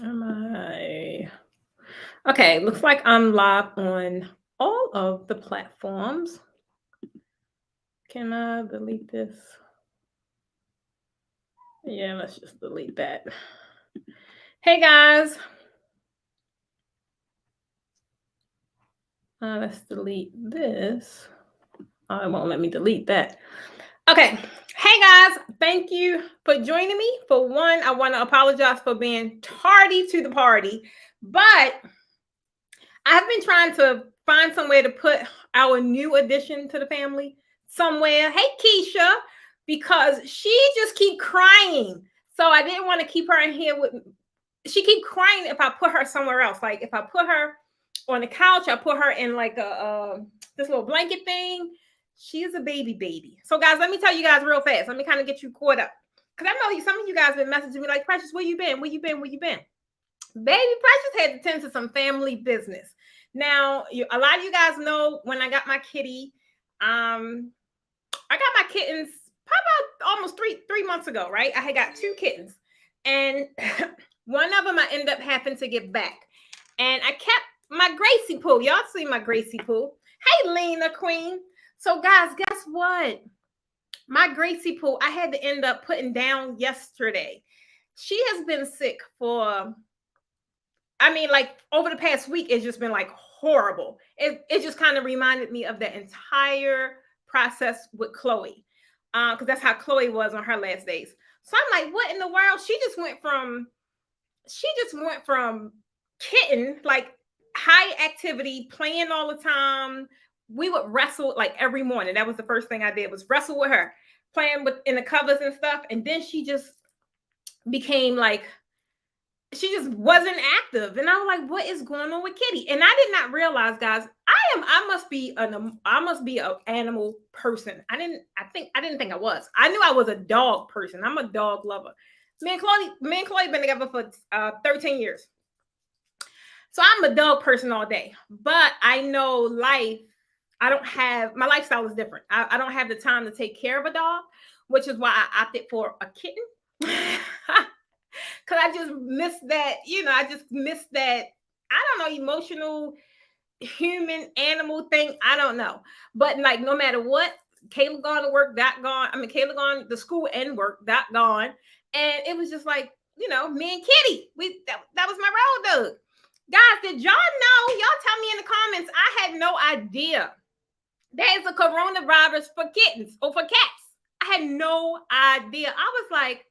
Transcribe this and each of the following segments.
Am I? Okay, looks like I'm live on all of the platforms. Can I delete this? Yeah, let's just delete that. Hey guys, let's delete this. Oh, it won't let me delete that. Okay. Hey guys, thank you for joining me. For one, I want to apologize for being tardy to the party, but I've been trying to find somewhere to put our new addition to the family somewhere. Hey Keisha, because she just keep crying. So I didn't want to keep her in here with she keep crying if I put her somewhere else. Like if I put her on the couch, I put her in like a this little blanket thing. She is a baby. So guys, let me tell you guys real fast. Let me kind of get you caught up. Because I know some of you guys been messaging me like, Precious, where you been? Where you been? Where you been? Baby Precious had to tend to some family business. Now, a lot of you guys know when I got my kitty, I got my kittens probably almost three months ago, right? I had got 2 kittens, and one of them I ended up having to give back, and I kept my Gracie Poo. Y'all see my Gracie Poo? Hey, Lena Queen. So, guys, guess what? My Gracie Poo, I had to end up putting down yesterday. She has been sick for like over the past week, it's just been like horrible. It just kind of reminded me of the entire process with Chloe. Because that's how Chloe was on her last days. So I'm like, what in the world? She just went from kitten, like high activity, playing all the time. We would wrestle like every morning. That was the first thing I did was wrestle with her, playing with in the covers and stuff. And then she just became like she just wasn't active, and I was like, what is going on with Kitty? And I did not realize, guys, I must be an animal person. I didn't think I was. I knew I was a dog person. I'm a dog lover. Me and Chloe been together for 13 years, so I'm a dog person all day. But I know life, I don't have, my lifestyle is different. I don't have the time to take care of a dog, which is why I opted for a kitten. Because I just miss that, I just miss that, I don't know, emotional human animal thing. I don't know. But like no matter what, Kayla gone to work, that gone. I mean, Kayla gone to school and work, that gone. And it was just like, me and Kitty. That was my road dog. Guys, did y'all know? Y'all tell me in the comments. I had no idea. There's a coronavirus for kittens or for cats. I had no idea. I was like,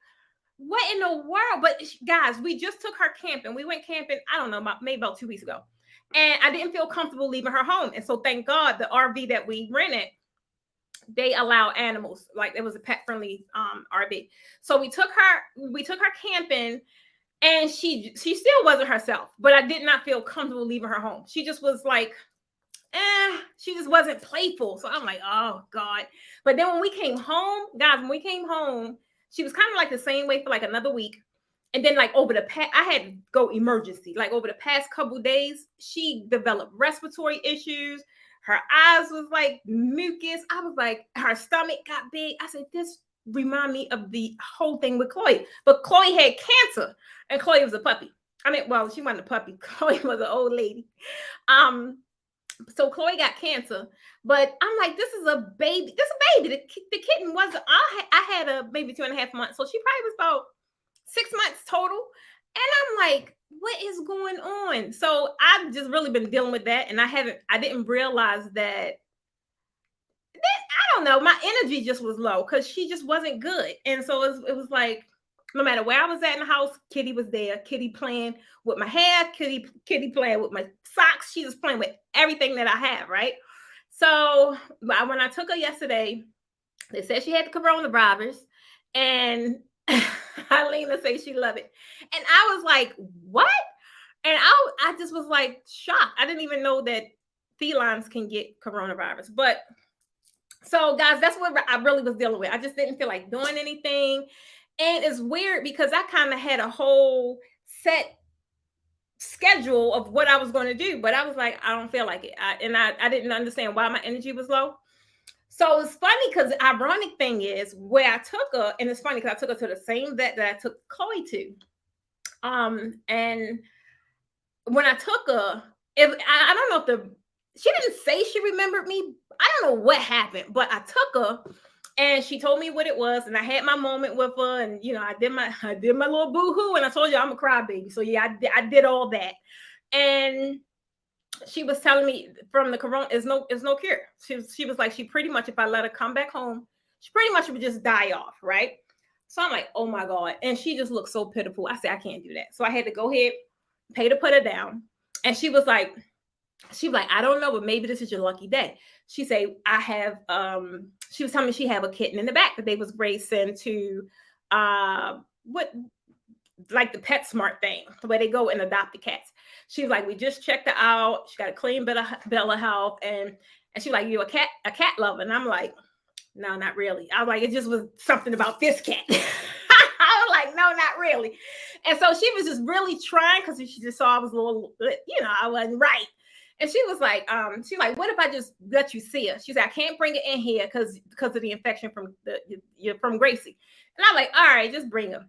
what in the world? But guys, we just took her camping. We went camping, I don't know, maybe about 2 weeks ago. And I didn't feel comfortable leaving her home. And so thank God the RV that we rented, they allow animals. Like it was a pet friendly RV. So we took her camping, and she still wasn't herself, but I did not feel comfortable leaving her home. She just was like, she just wasn't playful. So I'm like, oh God. But then when we came home, guys, she was kind of like the same way for like another week. And then like over the past, I had to go emergency. Like over the past couple days, she developed respiratory issues. Her eyes was like mucus. I was like, her stomach got big. I said, this remind me of the whole thing with Chloe. But Chloe had cancer, and Chloe was a puppy. I mean, well, she wasn't a puppy. Chloe was an old lady. So Chloe got cancer, but I'm like, this is a baby. This is a baby. The kitten wasn't. I had a maybe 2.5 months, so she probably was about 6 months total. And I'm like, what is going on? So I've just really been dealing with that, and I didn't realize that. I don't know. My energy just was low because she just wasn't good, and so it was like, no matter where I was at in the house, Kitty was there. Kitty playing with my hair, Kitty playing with my socks. She was playing with everything that I have, right? So when I took her yesterday, they said she had the coronavirus, and Alina said she loved it. And I was like, what? And I just was like shocked. I didn't even know that felines can get coronavirus. But so guys, that's what I really was dealing with. I just didn't feel like doing anything. And it's weird because I kind of had a whole set schedule of what I was going to do, but I was like, I don't feel like it. I didn't understand why my energy was low. So it's funny because the ironic thing is where I took her, and it's funny because I took her to the same vet that I took Chloe to. And when I took her, if I don't know if she didn't say she remembered me. I don't know what happened, but I took her and she told me what it was, and I had my moment with her, and I did my little boo-hoo, and I told you I'm a crybaby. So yeah, I did all that. And she was telling me from the corona is no cure. She was like, she pretty much, if I let her come back home, she pretty much would just die off, right? So I'm like, oh my God. And she just looked so pitiful. I said, I can't do that. So I had to go ahead, pay to put her down. And she was like, I don't know, but maybe this is your lucky day. She said, I have she was telling me she have a kitten in the back that they was racing to what, like the PetSmart thing where they go and adopt the cats. She was like, we just checked her out. She got a clean bill of health, and she was like, you a cat lover? And I'm like, no, not really. I was like, it just was something about this cat. I was like, no, not really. And so she was just really trying, because she just saw I was a little, I wasn't right. And she was like, what if I just let you see her? She said, I can't bring her in here because of the infection from Gracie. And I'm like, all right, just bring her.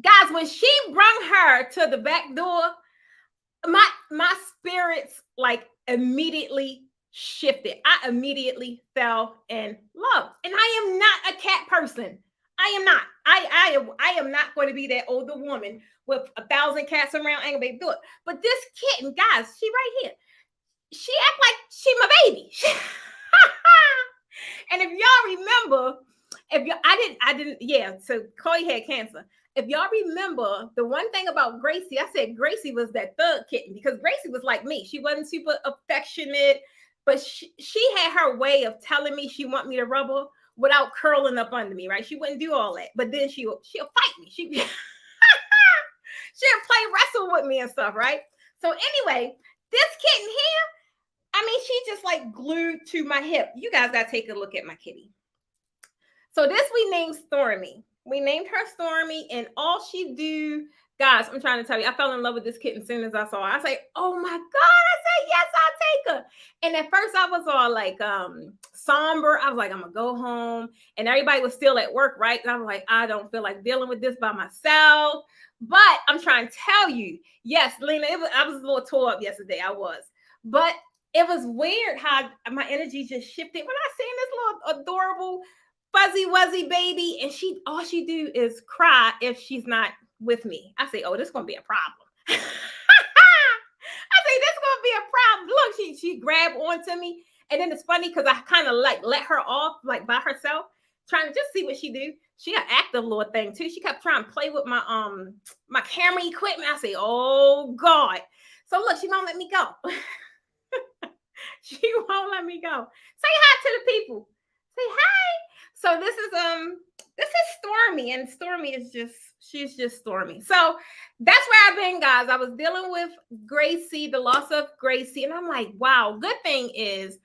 Guys, when she brought her to the back door, my spirits like immediately shifted. I immediately fell in love. And I am not a cat person. I am not. I am not going to be that older woman with 1,000 cats around. I ain't gonna be able to do it. But this kitten, guys, she right here. She act like she my baby. And if y'all remember, I didn't, yeah. So Chloe had cancer. If y'all remember, the one thing about Gracie, I said Gracie was that thug kitten, because Gracie was like me. She wasn't super affectionate, but she had her way of telling me she want me to rub her without curling up under me, right? She wouldn't do all that, but then she'll fight me. She'll play wrestle with me and stuff, right? So anyway, this kitten here, I mean, she just like glued to my hip. You guys got to take a look at my kitty. So this we named Stormy. We named her Stormy, and all she do, guys, I'm trying to tell you, I fell in love with this kitten as soon as I saw her. I say, oh my God. I said, yes, I'll take her. And at first I was all like somber. I was like, I'm gonna go home. And everybody was still at work, right? And I was like, I don't feel like dealing with this by myself. But I'm trying to tell you, yes, Lena, I was a little tore up yesterday. I was. But it was weird how my energy just shifted when I seen this little adorable fuzzy wuzzy baby, and all she do is cry if she's not with me. I say, oh, this is gonna be a problem. I say, this is gonna be a problem. Look, she grabbed onto me, and then it's funny because I kind of like let her off like by herself, trying to just see what she do. She an active little thing too. She kept trying to play with my my camera equipment. I say, oh God. So look, she won't let me go. She won't let me go. Say hi to the people. Say hi. So this is Stormy, and Stormy is she's just Stormy. So that's where I've been, guys. I was dealing with Gracie, the loss of Gracie, and I'm like, wow. Good thing is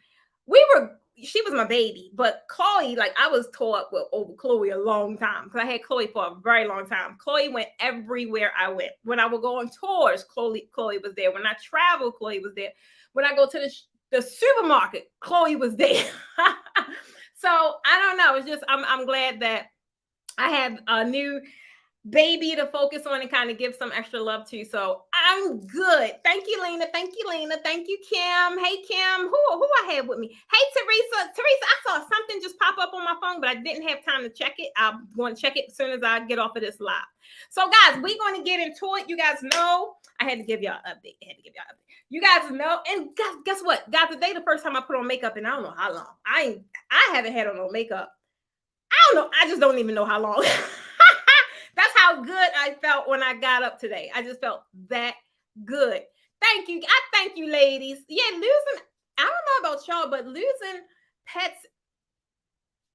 she was my baby, but Chloe, like I was tore up over Chloe a long time, because I had Chloe for a very long time. Chloe went everywhere I went. When I would go on tours, Chloe was there. When I traveled, Chloe was there. When I go to the supermarket, Chloe was there. So I don't know. It's just I'm glad that I have a new baby to focus on and kind of give some extra love to. So I'm good. Thank you, Lena. Thank you, Lena. Thank you, Kim. Hey, Kim. Who I have with me? Hey, Teresa. Teresa, I saw something just pop up on my phone, but I didn't have time to check it. I'm going to check it as soon as I get off of this live. So, guys, we're going to get into it. You guys know I had to give y'all an update. You guys know, and guess what? Guys, today the first time I put on makeup, and I don't know how long. I haven't had on no makeup. I don't know. I just don't even know how long. That's how good I felt when I got up today. I just felt that good. Thank you. I thank you, ladies. Yeah, losing, I don't know about y'all, but losing pets,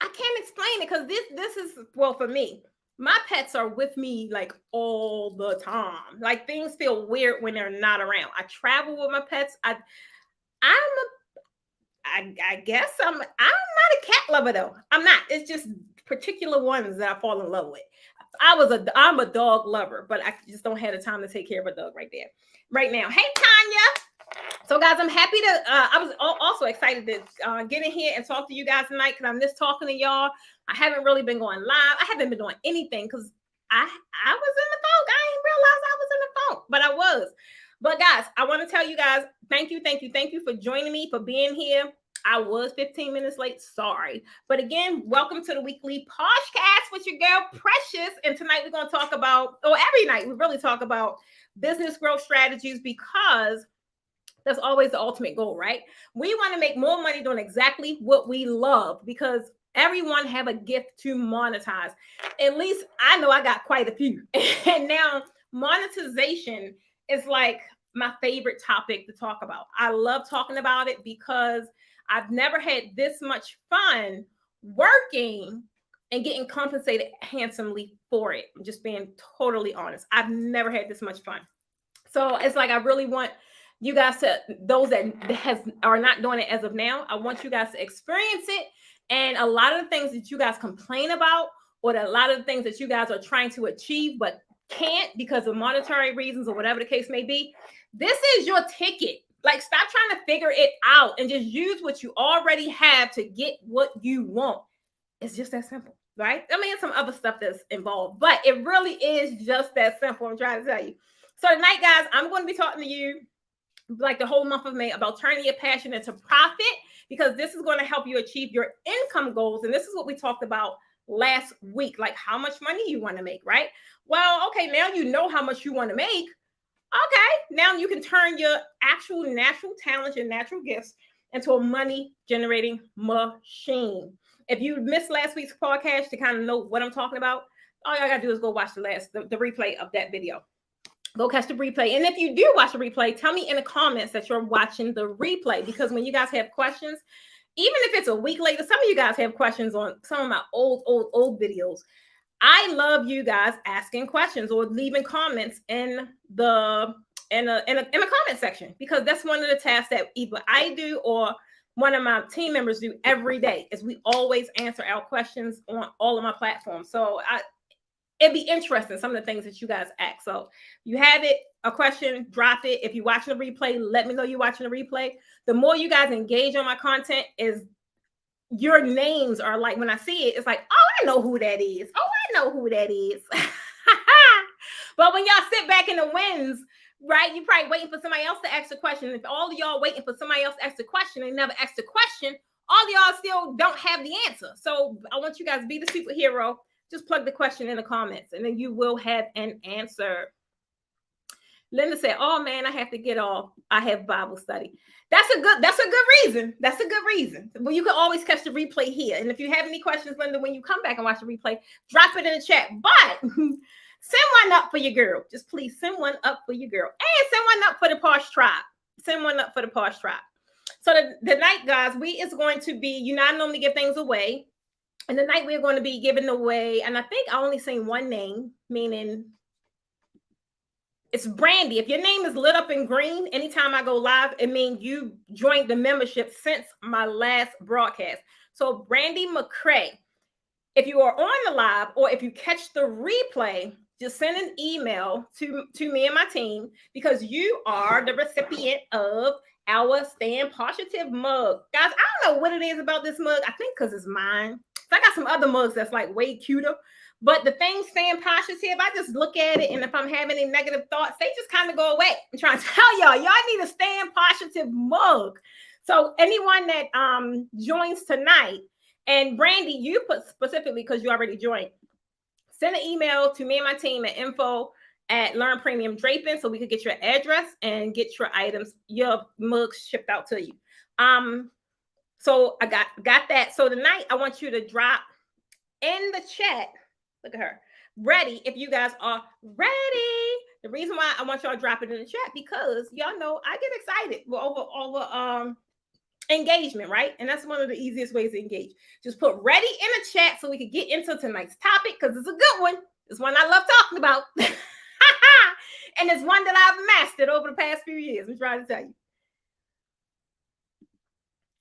I can't explain it, because this is, well, for me, my pets are with me like all the time. Like things feel weird when they're not around. I travel with my pets. I guess I'm not a cat lover though. I'm not. It's just particular ones that I fall in love with. I'm a dog lover, but I just don't have the time to take care of a dog right now. Hey, Tanya. So guys, I'm happy to, I was also excited to get in here and talk to you guys tonight, because I miss talking to y'all. I haven't really been going live. I haven't been doing anything because I was in the fog. I didn't realize I was in don't, but I was. But guys, I want to tell you guys, thank you for joining me, for being here. I was 15 minutes late. Sorry. But again, welcome to the weekly podcast with your girl, Precious. And tonight we're going to talk about, or every night we really talk about business growth strategies, because that's always the ultimate goal, right? We want to make more money doing exactly what we love, because everyone have a gift to monetize. At least I know I got quite a few. And now monetization is like my favorite topic to talk about. I love talking about it because I've never had this much fun working and getting compensated handsomely for it. I'm just being totally honest. I've never had this much fun. So it's like I really want you guys to, those that are not doing it as of now, I want you guys to experience it. And a lot of the things that you guys complain about, or a lot of the things that you guys are trying to achieve but can't because of monetary reasons or whatever the case may be, this is your ticket. Like, stop trying to figure it out and just use what you already have to get what you want. It's just that simple, right? I mean, some other stuff that's involved, but it really is just that simple. I'm trying to tell you. So tonight, guys, I'm going to be talking to you like the whole month of May about turning your passion into profit, because this is going to help you achieve your income goals. And this is what we talked about last week, like how much money you want to make, right? Well, okay, now you know how much you want to make. Okay, now you can turn your actual natural talents, your natural gifts into a money generating machine. If you missed last week's podcast to kind of know what I'm talking about, all y'all gotta do is go watch the replay of that video. Go catch the replay. And if you do watch the replay, tell me in the comments that you're watching the replay, because when you guys have questions, even if it's a week later, some of you guys have questions on some of my old videos. I love you guys asking questions or leaving comments in the comment section, because that's one of the tasks that either I do or one of my team members do every day, is we always answer our questions on all of my platforms. So it'd be interesting, some of the things that you guys ask. So you have it, a question, drop it. If you're watching the replay, let me know you're watching the replay. The more you guys engage on my content, is your names are like, when I see it, it's like, oh, I know who that is. Oh, I know who that is. But when y'all sit back in the wins, right, you're probably waiting for somebody else to ask a question. If all of y'all waiting for somebody else to ask a question and never asked a question, all of y'all still don't have the answer. So I want you guys to be the superhero. Just plug the question in the comments, and then you will have an answer. Linda said, oh man, I have to get off. I have Bible study. That's a good reason. That's a good reason. Well, you can always catch the replay here. And if you have any questions, Linda, when you come back and watch the replay, drop it in the chat. But send one up for your girl. Just please send one up for your girl. And send one up for the Posh Tribe. Send one up for the Posh Tribe. So the night, guys, is going to be, you know, I normally give things away. And tonight we're going to be giving away, and I think I only seen one name, meaning it's Brandy. If your name is lit up in green anytime I go live, it means you joined the membership since my last broadcast. So Brandy McCray, if you are on the live or if you catch the replay, just send an email to me and my team, because you are the recipient of our Stand Positive mug. Guys, I don't know what it is about this mug. I think because it's mine. So I got some other mugs that's like way cuter. But the thing Stand Positive, I just look at it, and if I'm having any negative thoughts, they just kind of go away. I'm trying to tell y'all need a Stand Positive mug. So anyone that joins tonight, and Brandy, you put specifically because you already joined, send an email to me and my team at info@Learn Premium Draping, so we could get your address and get your items, your mugs shipped out to you. So I got that. So tonight I want you to drop in the chat. Look at her. Ready. If you guys are ready. The reason why I want y'all to drop it in the chat, because y'all know I get excited over engagement, right? And that's one of the easiest ways to engage. Just put ready in the chat so we can get into tonight's topic, because it's a good one. It's one I love talking about. And it's one that I've mastered over the past few years. I'm trying to tell you.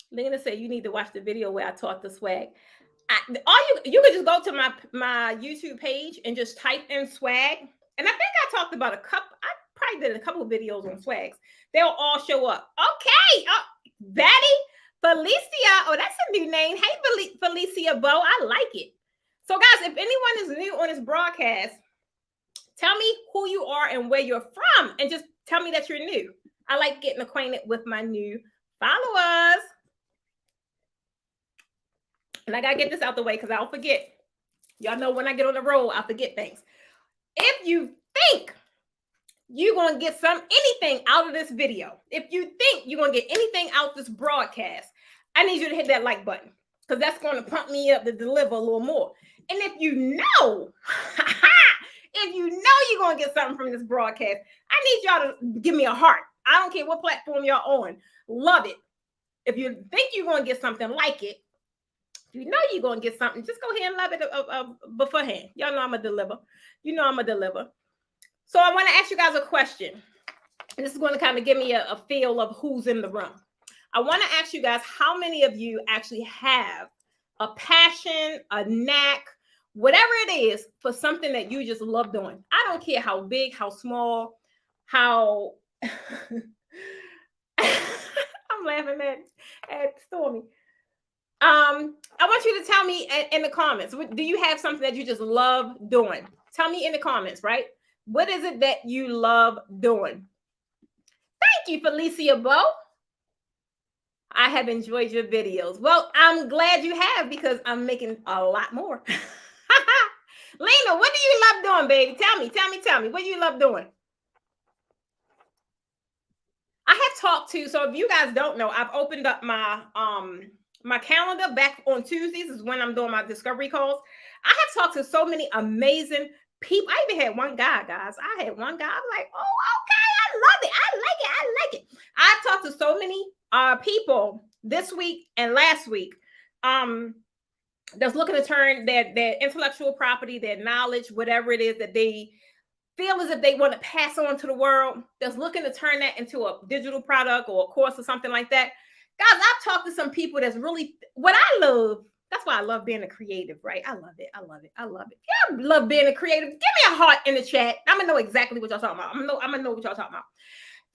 Lena said you need to watch the video where I taught the swag. You could just go to my YouTube page and just type in swag. And I think I talked about I probably did a couple of videos on swags. They'll all show up. Okay. Betty, Felicia. Oh, that's a new name. Hey, Felicia Bo. I like it. So guys, if anyone is new on this broadcast, Tell me who you are and where you're from, and just tell me that you're new. I like getting acquainted with my new followers. And I gotta get this out the way because I'll forget. Y'all know when I get on the road, I forget things. If you think you're gonna get anything out of this video, if you think you're gonna get anything out this broadcast, I need you to hit that like button because that's gonna pump me up to deliver a little more. And if you know, if you know you're gonna get something from this broadcast, I need y'all to give me a heart. I don't care what platform y'all on. Love it. If you think you're gonna get something, like it. If you know you're going to get something, just go ahead and love it beforehand. Y'all know I'm going to deliver. You know I'm going to deliver. So I want to ask you guys a question. And this is going to kind of give me a feel of who's in the room. I want to ask you guys, how many of you actually have a passion, a knack, whatever it is, for something that you just love doing? I don't care how big, how small, how... I'm laughing at Stormy. I want you to tell me in the comments, do you have something that you just love doing? Tell me in the comments, right? What is it that you love doing? Thank you, Felicia Bo. I have enjoyed your videos. Well, I'm glad you have, because I'm making a lot more. Lena, what do you love doing, baby? Tell me. What do you love doing? I have talked to, so if you guys don't know, I've opened up my calendar back on Tuesdays is when I'm doing my discovery calls. I have talked to so many amazing people. I even had one guy, guys. I had one guy. I'm like, oh, okay, I love it. I like it. I've talked to so many people this week and last week that's looking to turn their intellectual property, their knowledge, whatever it is that they feel as if they want to pass on to the world, that's looking to turn that into a digital product or a course or something like that. Guys, I've talked to some people that's really what I love. That's why I love being a creative, right? I love it. Y'all love being a creative. Give me a heart in the chat. I'm gonna know exactly what y'all talking about. I'm gonna know what y'all talking about.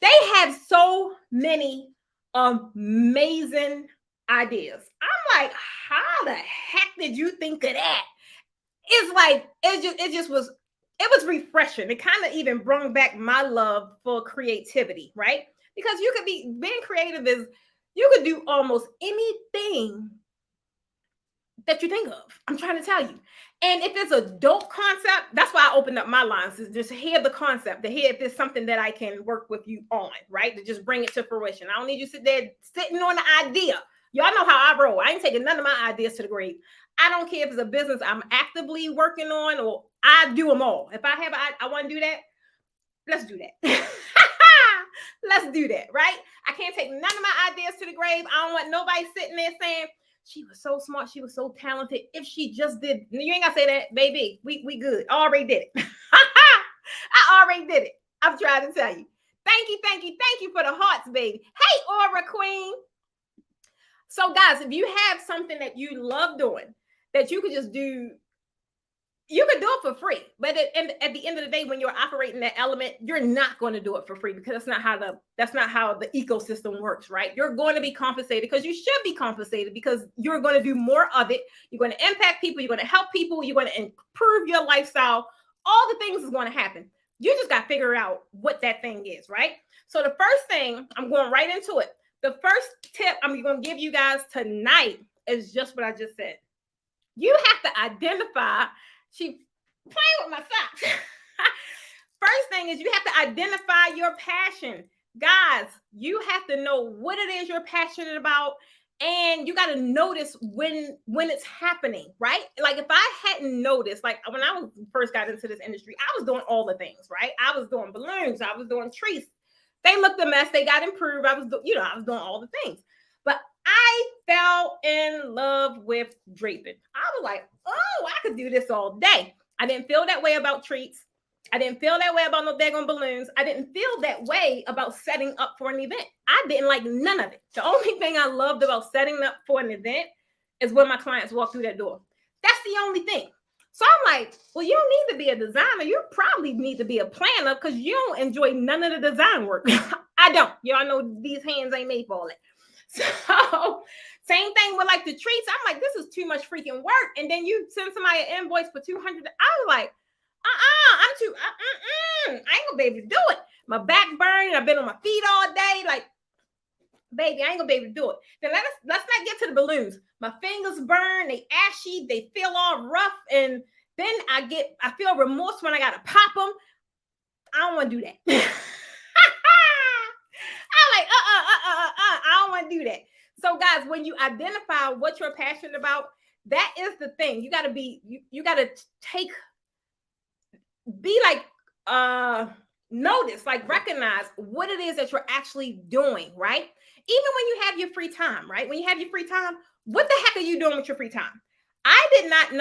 They have so many amazing ideas. I'm like, how the heck did you think of that? It's like it was refreshing. It kind of even brought back my love for creativity, right? Because you could be being creative is you could do almost anything that you think of. I'm trying to tell you. And if it's a dope concept, that's why I opened up my lines, to just hear the concept, to hear if there's something that I can work with you on, right? To just bring it to fruition. I don't need you sitting on the idea. Y'all know how I roll. I ain't taking none of my ideas to the grave. I don't care if it's a business I'm actively working on, or I do them all. If I want to do that, let's do that. Let's do that, right? I can't take none of my ideas to the grave. I don't want nobody sitting there saying, she was so smart, she was so talented. If she just did, you ain't gotta say that, baby. We good. I already did it. I already did it. I'm trying to tell you. Thank you for the hearts, baby. Hey, Aura Queen. So, guys, if you have something that you love doing that you could just do, you could do it for free. But at the end of the day, when you're operating that element, you're not going to do it for free, because that's not how the ecosystem works, right? You're going to be compensated, because you should be compensated, because you're going to do more of it. You're going to impact people. You're going to help people. You're going to improve your lifestyle. All the things is going to happen. You just got to figure out what that thing is, right? So the first thing, I'm going right into it. The first tip I'm going to give you guys tonight is just what I just said. You have to identify. She playing with my socks. First thing is you have to identify your passion. Guys, you have to know what it is you're passionate about, and you got to notice when it's happening, right? Like if I hadn't noticed, like when I first got into this industry, I was doing all the things, right? I was doing balloons, I was doing trees. They looked a mess, they got improved. I was doing all the things. But I fell in love with draping. I was like, oh, I could do this all day. I didn't feel that way about treats. I didn't feel that way about no daggone balloons. I didn't feel that way about setting up for an event. I didn't like none of it. The only thing I loved about setting up for an event is when my clients walk through that door. That's the only thing. So I'm like, well, you don't need to be a designer. You probably need to be a planner, because you don't enjoy none of the design work. I don't. Y'all know these hands ain't made for all that. So same thing with like the treats. I'm like, this is too much freaking work. And then you send somebody an invoice for $200. I was like, I'm too, I ain't gonna be able to do it. My back burning. I've been on my feet all day. Like, baby, I ain't gonna be able to do it. Then let's not get to the balloons. My fingers burn, they ashy, they feel all rough, and then I feel remorse when I gotta pop them. I don't want to do that. I'm like, I don't want to do that. So, guys, when you identify what you're passionate about, that is the thing. You gotta you gotta be like, notice, like recognize what it is that you're actually doing, right? Even when you have your free time, right? When you have your free time, what the heck are you doing with your free time? I did not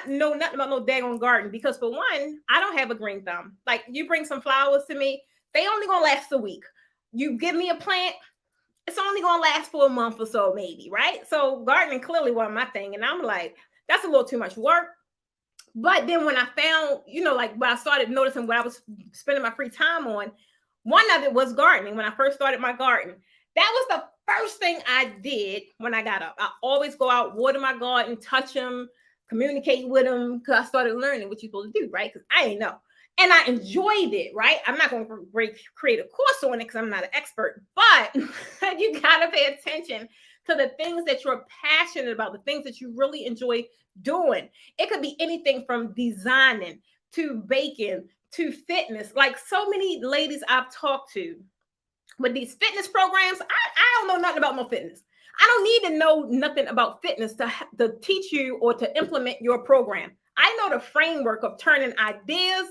know nothing about no daggone garden because, for one, I don't have a green thumb. Like, you bring some flowers to me, they only gonna last a week. You give me a plant, it's only gonna last for a month or so, maybe, right? So gardening clearly wasn't my thing, and I'm like, that's a little too much work. But then when I found, like when I started noticing what I was spending my free time on, one of it was gardening. When I first started my garden, that was the first thing I did when I got up. I always go out, water my garden, touch them, communicate with them, because I started learning what you're supposed to do, right? Because I didn't know. And I enjoyed it, right? I'm not going to create a course on it because I'm not an expert, but you got to pay attention to the things that you're passionate about, the things that you really enjoy doing. It could be anything from designing to baking to fitness. Like, so many ladies I've talked to with these fitness programs, I don't know nothing about no fitness. I don't need to know nothing about fitness to teach you or to implement your program. I know the framework of turning ideas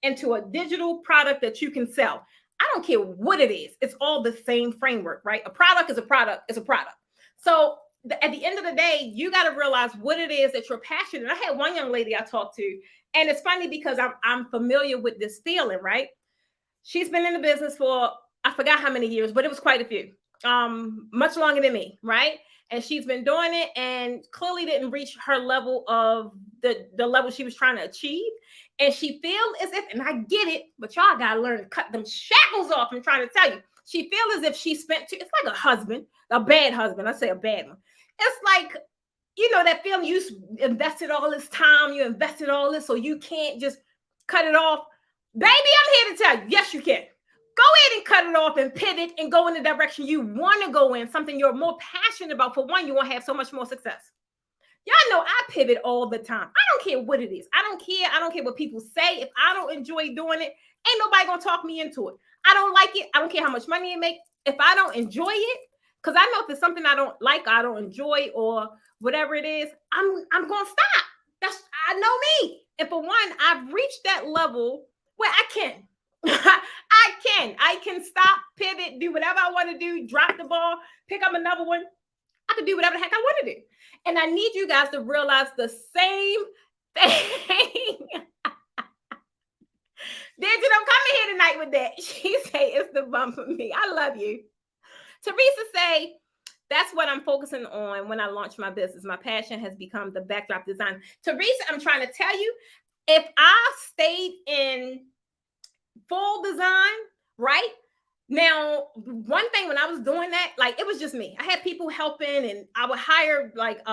into a digital product that you can sell. I don't care what it is. It's all the same framework, right? A product is a product is a product. So at the end of the day, you got to realize what it is that you're passionate. I had one young lady I talked to, and it's funny because I'm familiar with this feeling, right? She's been in the business for, I forgot how many years, but it was quite a few, much longer than me, right? And she's been doing it and clearly didn't reach her level of the level she was trying to achieve. And she feels as if, and I get it, but y'all got to learn to cut them shackles off. I'm trying to tell you. She feels as if she spent, it's like a bad husband. I say a bad one. It's like, that feeling you invested all this time, you invested all this, so you can't just cut it off. Baby, I'm here to tell you, yes, you can. Go ahead and cut it off and pivot and go in the direction you want to go in, something you're more passionate about. For one, you won't have so much more success. Y'all know I pivot all the time. I don't care what it is. I don't care. I don't care what people say. If I don't enjoy doing it, ain't nobody going to talk me into it. I don't like it. I don't care how much money it makes. If I don't enjoy it, because I know if it's something I don't like, I don't enjoy, or whatever it is, I'm going to stop. I know me. And for one, I've reached that level where I can. I can stop, pivot, do whatever I want to do, drop the ball, pick up another one. I can do whatever the heck I want to do. And I need you guys to realize the same thing. Did you don't come in here tonight with that? She say it's the bum for me. I love you. Teresa say, that's what I'm focusing on when I launch my business. My passion has become the backdrop design. Teresa, I'm trying to tell you, if I stayed in full design, right? Now, one thing when I was doing that, like, it was just me. I had people helping, and I would hire, like,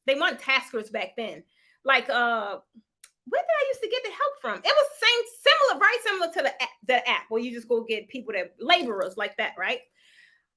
they want taskers back then. Like, where did I used to get the help from? It was very similar to the app where you just go get people that laborers like that, right?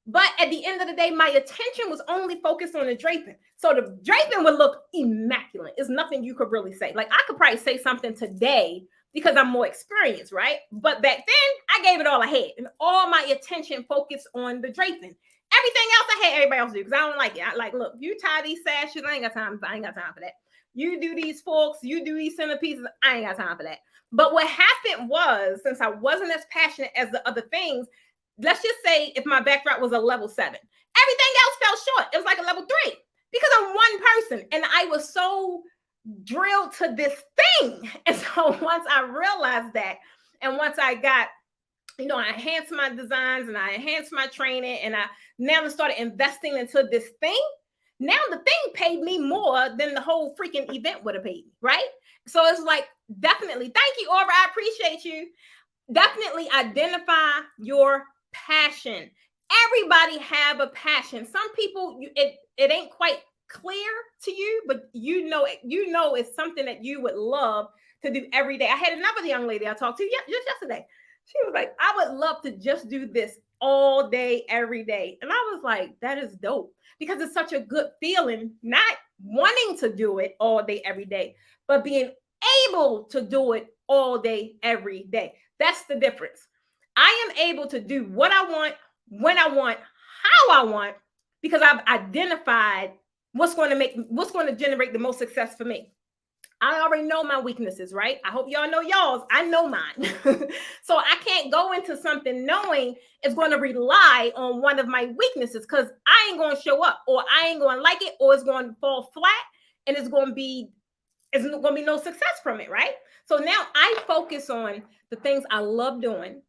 But at the end of the day, my attention was only focused on the draping. So the draping would look immaculate. It's nothing you could really say. Like, I could probably say something today because I'm more experienced, right? But back then, I gave it all I had, and all my attention focused on the draping. Everything else I had everybody else do because I don't like it. I like, look, you tie these sashes, I ain't got time for that. You do these forks, you do these centerpieces, I ain't got time for that. But what happened was, since I wasn't as passionate as the other things, let's just say if my backdrop was a level 7, everything else fell short. It was like a level 3 because I'm one person, and I was so drilled to this thing. And so once I realized that, and once I got, I enhanced my designs and I enhanced my training, and I now started investing into this thing. Now the thing paid me more than the whole freaking event would have paid me, right? So it's like, definitely, thank you, Aura. I appreciate you. Definitely identify your passion. Everybody have a passion. Some people, it ain't quite clear to you, but you know it's something that you would love to do every day. I had another young lady I talked to just yesterday. She was like, I would love to just do this all day, every day. And I was like, that is dope, because it's such a good feeling, not wanting to do it all day, every day, but being able to do it all day, every day. That's the difference. I am able to do what I want, when I want, how I want, because I've identified what's going to generate the most success for me. I already know my weaknesses, right? I hope y'all know y'all's. I know mine. So I can't go into something knowing it's going to rely on one of my weaknesses, because I ain't going to show up, or I ain't going to like it, or it's going to fall flat, and it's going to be no success from it, right? So now I focus on the things I love doing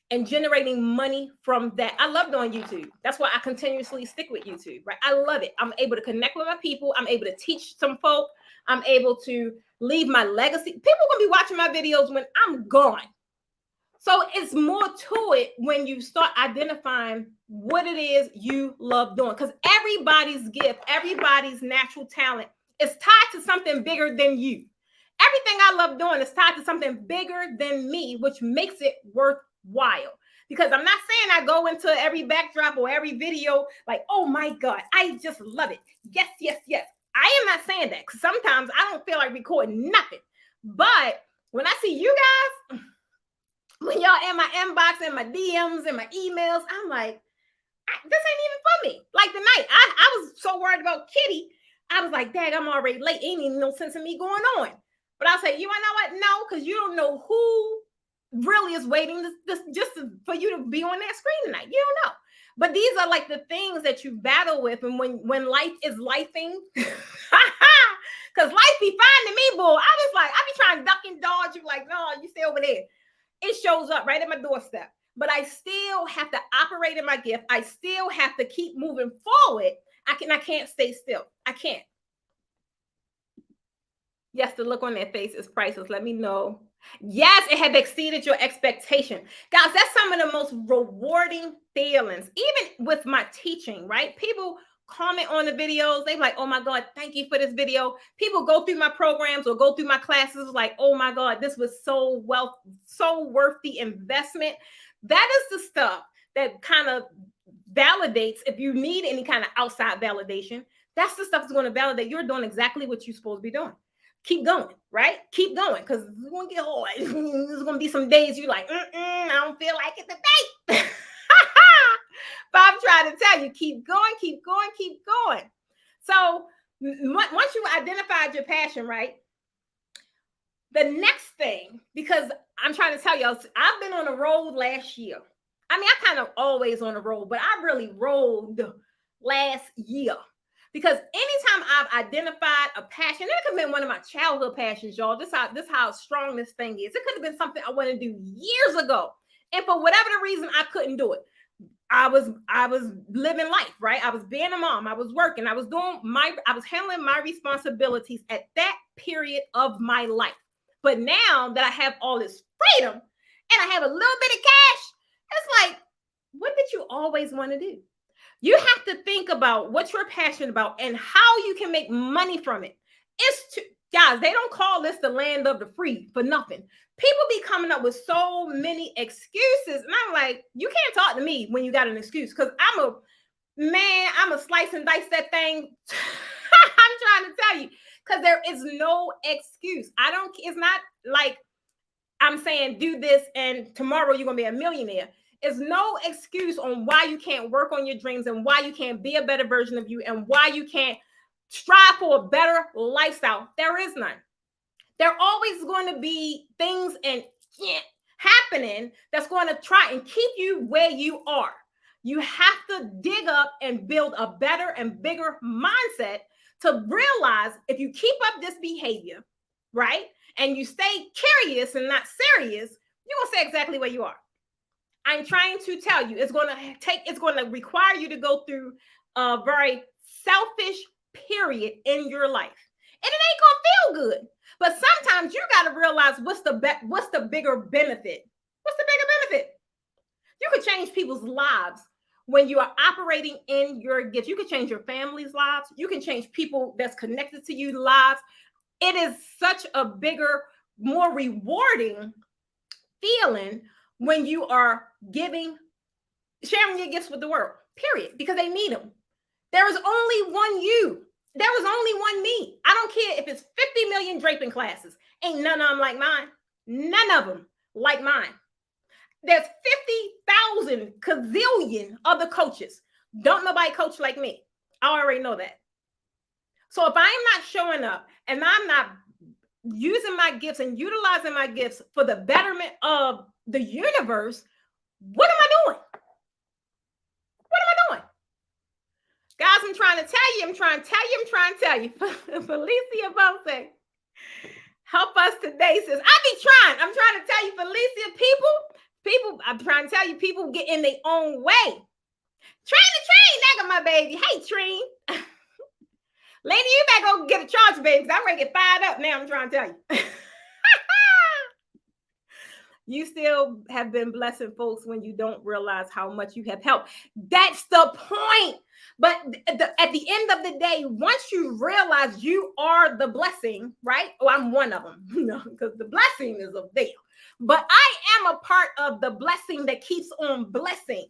and generating money from that. I love doing YouTube. That's why I continuously stick with YouTube, right? I love it. I'm able to connect with my people. I'm able to teach some folk. I'm able to leave my legacy. People are going to be watching my videos when I'm gone. So it's more to it when you start identifying what it is you love doing, because everybody's gift, everybody's natural talent is tied to something bigger than you. Everything I love doing is tied to something bigger than me, which makes it worthwhile. Because I'm not saying I go into every backdrop or every video like, oh my God, I just love it. Yes, yes, yes. I am not saying that, because sometimes I don't feel like recording nothing. But when I see you guys, when y'all in my inbox and my DMs and my emails, I'm like, this ain't even for me. Like tonight, I was so worried about Kitty. I was like, dang, I'm already late. Ain't even no sense in me going on. But I'll say, you know what? No, because you don't know who really is waiting for you to be on that screen tonight. You don't know. But these are like the things that you battle with, and when life is lifing, because life be finding me, bull. I was like, I be trying to duck and dodge. You like, no, you stay over there. It shows up right at my doorstep. But I still have to operate in my gift. I still have to keep moving forward. I can't stay still. I can't. Yes, the look on their face is priceless. Let me know. Yes, it had exceeded your expectation. Guys, that's some of the most rewarding feelings, even with my teaching, right? People comment on the videos. They're like, oh my God, thank you for this video. People go through my programs or go through my classes like, oh my God, this was so worth the investment. That is the stuff that kind of validates, if you need any kind of outside validation, that's the stuff that's going to validate you're doing exactly what you're supposed to be doing. Keep going, right? Keep going, because it's going to get hard. There's going to be some days you're like, I don't feel like it today. But I'm trying to tell you, keep going, keep going, keep going. So once you identified your passion, right? The next thing, because I'm trying to tell y'all, I've been on a road last year. I mean, I kind of always on the road, but I really rolled last year. Because anytime I've identified a passion, it could have been one of my childhood passions, y'all. This how strong this thing is. It could have been something I wanted to do years ago. And for whatever the reason, I couldn't do it. I was living life, right? I was being a mom. I was working. I was handling my responsibilities at that period of my life. But now that I have all this freedom and I have a little bit of cash, it's like, what did you always want to do? You have to think about what you're passionate about and how you can make money from it. Guys, they don't call this the land of the free for nothing. People be coming up with so many excuses. And I'm like, you can't talk to me when you got an excuse, because I'm a slice and dice that thing. I'm trying to tell you, because there is no excuse. It's not like I'm saying do this and tomorrow you're going to be a millionaire. There's no excuse on why you can't work on your dreams and why you can't be a better version of you and why you can't strive for a better lifestyle. There is none. There are always going to be things happening that's going to try and keep you where you are. You have to dig up and build a better and bigger mindset to realize if you keep up this behavior, right, and you stay curious and not serious, you're going to stay exactly where you are. I'm trying to tell you, it's going to require you to go through a very selfish period in your life. And it ain't going to feel good. But sometimes you got to realize what's the bigger benefit. What's the bigger benefit? You could change people's lives when you are operating in your gifts. You can change your family's lives. You can change people that's connected to you lives. It is such a bigger more rewarding feeling when you are sharing your gifts with the world, period, because they need them. There is only one you. There is only one me. I don't care if it's 50 million draping classes. Ain't none of them like mine. None of them like mine. There's 50,000 gazillion other coaches. Don't nobody coach like me. I already know that. So if I am not showing up and I'm not using my gifts and utilizing my gifts for the betterment of the universe, what am I doing? What am I doing? Guys, I'm trying to tell you. Felicia Bose, help us today, sis. I'm trying to tell you, Felicia, I'm trying to tell you, people get in their own way. Train, that got my baby. Hey, Treen. Lady, you better go get a charge, baby, because I'm ready to get fired up now. I'm trying to tell you. You still have been blessing folks when you don't realize how much you have helped. That's the point. But at the end of the day, once you realize you are the blessing, right? Oh, I'm one of them, because the blessing is of them. But I am a part of the blessing that keeps on blessing.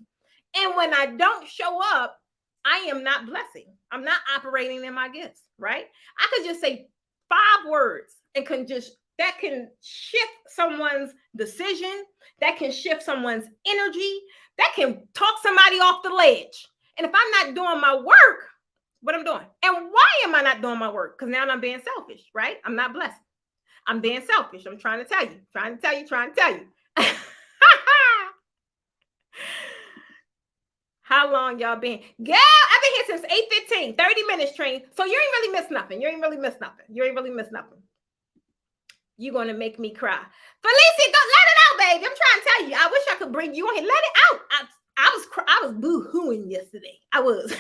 And when I don't show up, I am not blessing. I'm not operating in my gifts, right? I could just say 5 words and that can shift someone's decision, that can shift someone's energy, that can talk somebody off the ledge. And if I'm not doing my work, what I'm doing? And why am I not doing my work? Because now I'm being selfish, right? I'm not blessed. I'm being selfish. I'm trying to tell you. How long y'all been? Girl, I've been here since 8:15, 30 minutes, Train. So you ain't really missed nothing. You ain't really missed nothing. You're going to make me cry. Felicia, don't let it out, baby. I'm trying to tell you. I wish I could bring you on here. Let it out. I was boo-hooing yesterday. I was.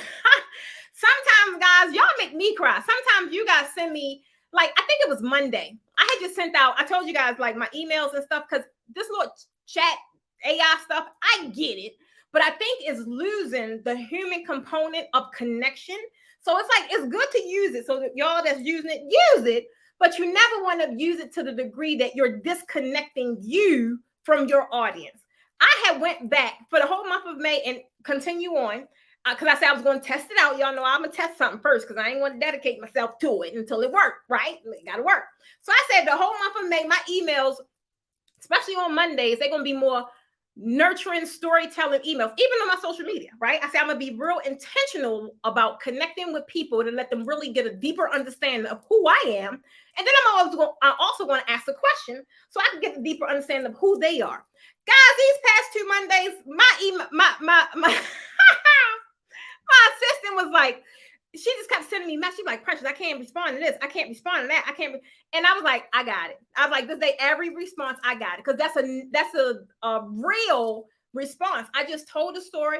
Sometimes, guys, y'all make me cry. Sometimes you guys send me, like, I think it was Monday. I had just sent out, I told you guys, like, my emails and stuff, because this little chat AI stuff, I get it. But I think it's losing the human component of connection. So it's like, it's good to use it. So that y'all that's using it, use it. But you never want to use it to the degree that you're disconnecting you from your audience. I had went back for the whole month of May and continue on because I said I was going to test it out. Y'all know I'm going to test something first because I ain't going to dedicate myself to it until it worked, right? It got to work. So I said the whole month of May, my emails, especially on Mondays, they're going to be more nurturing, storytelling emails, even on my social media, right? I say I'm going to be real intentional about connecting with people to let them really get a deeper understanding of who I am. And then I'm also going to ask a question so I can get a deeper understanding of who they are. Guys, these past 2 Mondays, my assistant was like, she just kept sending me messages. She's like, Precious, I can't respond to this. I can't respond to that. And I was like, I got it. I was like, this day, every response, I got it. Because that's a real response. I just told a story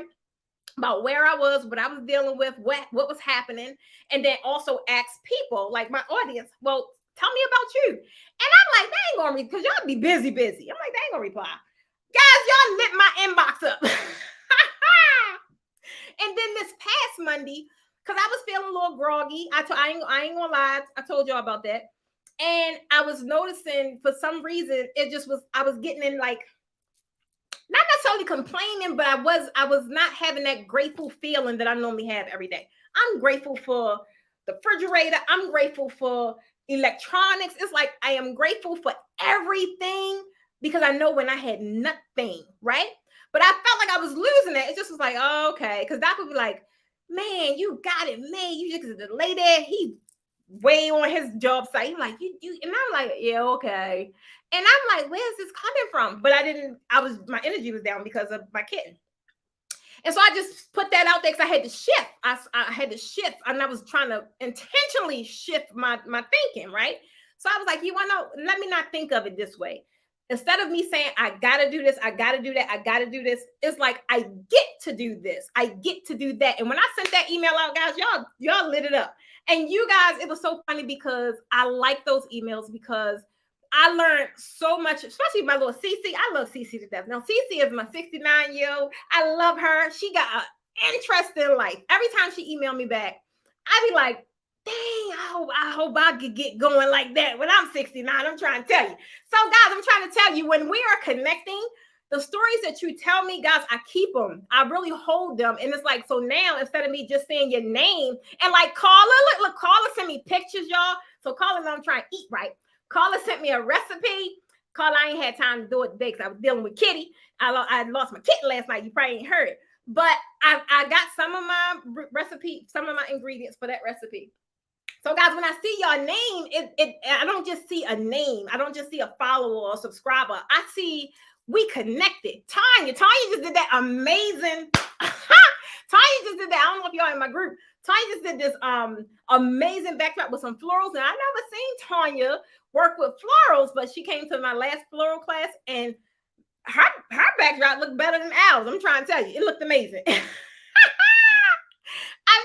about where I was, what I was dealing with, what was happening. And then also asked people, like my audience, well, tell me about you. And I'm like, they ain't going to because y'all be busy. I'm like, they ain't going to reply. Guys, y'all lit my inbox up. And then this past Monday, because I was feeling a little groggy. I ain't gonna lie. I told y'all about that. And I was noticing for some reason, I was getting in like, not necessarily complaining, but I was not having that grateful feeling that I normally have every day. I'm grateful for the refrigerator. I'm grateful for electronics. It's like I am grateful for everything because I know when I had nothing, right? But I felt like I was losing it. It just was like, oh, okay. Because that would be like, man, you got it made. You just the lady, he way on his job site. He's like, you, and I'm like, yeah, okay. And I'm like, where's this coming from? But my energy was down because of my kitten. And so I just put that out there because I had to shift. I had to shift, and I was trying to intentionally shift my thinking, right? So I was like, you want to know, let me not think of it this way. Instead of me saying, I got to do this, I got to do that, I got to do this, it's like, I get to do this. I get to do that. And when I sent that email out, guys, y'all lit it up. And you guys, it was so funny because I like those emails because I learned so much, especially my little Cece. I love Cece to death. Now, Cece is my 69-year-old. I love her. She got an interesting life. Every time she emailed me back, I'd be like, I hope I could get going like that when I'm 69. I'm trying to tell you. So, guys, I'm trying to tell you, when we are connecting, the stories that you tell me, guys, I keep them. I really hold them. And it's like, so now instead of me just saying your name and like Carla, look, Carla sent me pictures, y'all. So Carla, I'm trying to eat right. Carla sent me a recipe. Carla, I ain't had time to do it today because I was dealing with Kitty. I lost my kitten last night. You probably ain't heard it. But I got some of my recipe, some of my ingredients for that recipe. So, guys, when I see your name, I don't just see a name. I don't just see a follower or subscriber. I see we connected. Tanya just did that amazing. Tanya just did that. I don't know if y'all in my group. Tanya just did this amazing backdrop with some florals. And I never seen Tanya work with florals, but she came to my last floral class and her backdrop looked better than ours. I'm trying to tell you, it looked amazing. I'm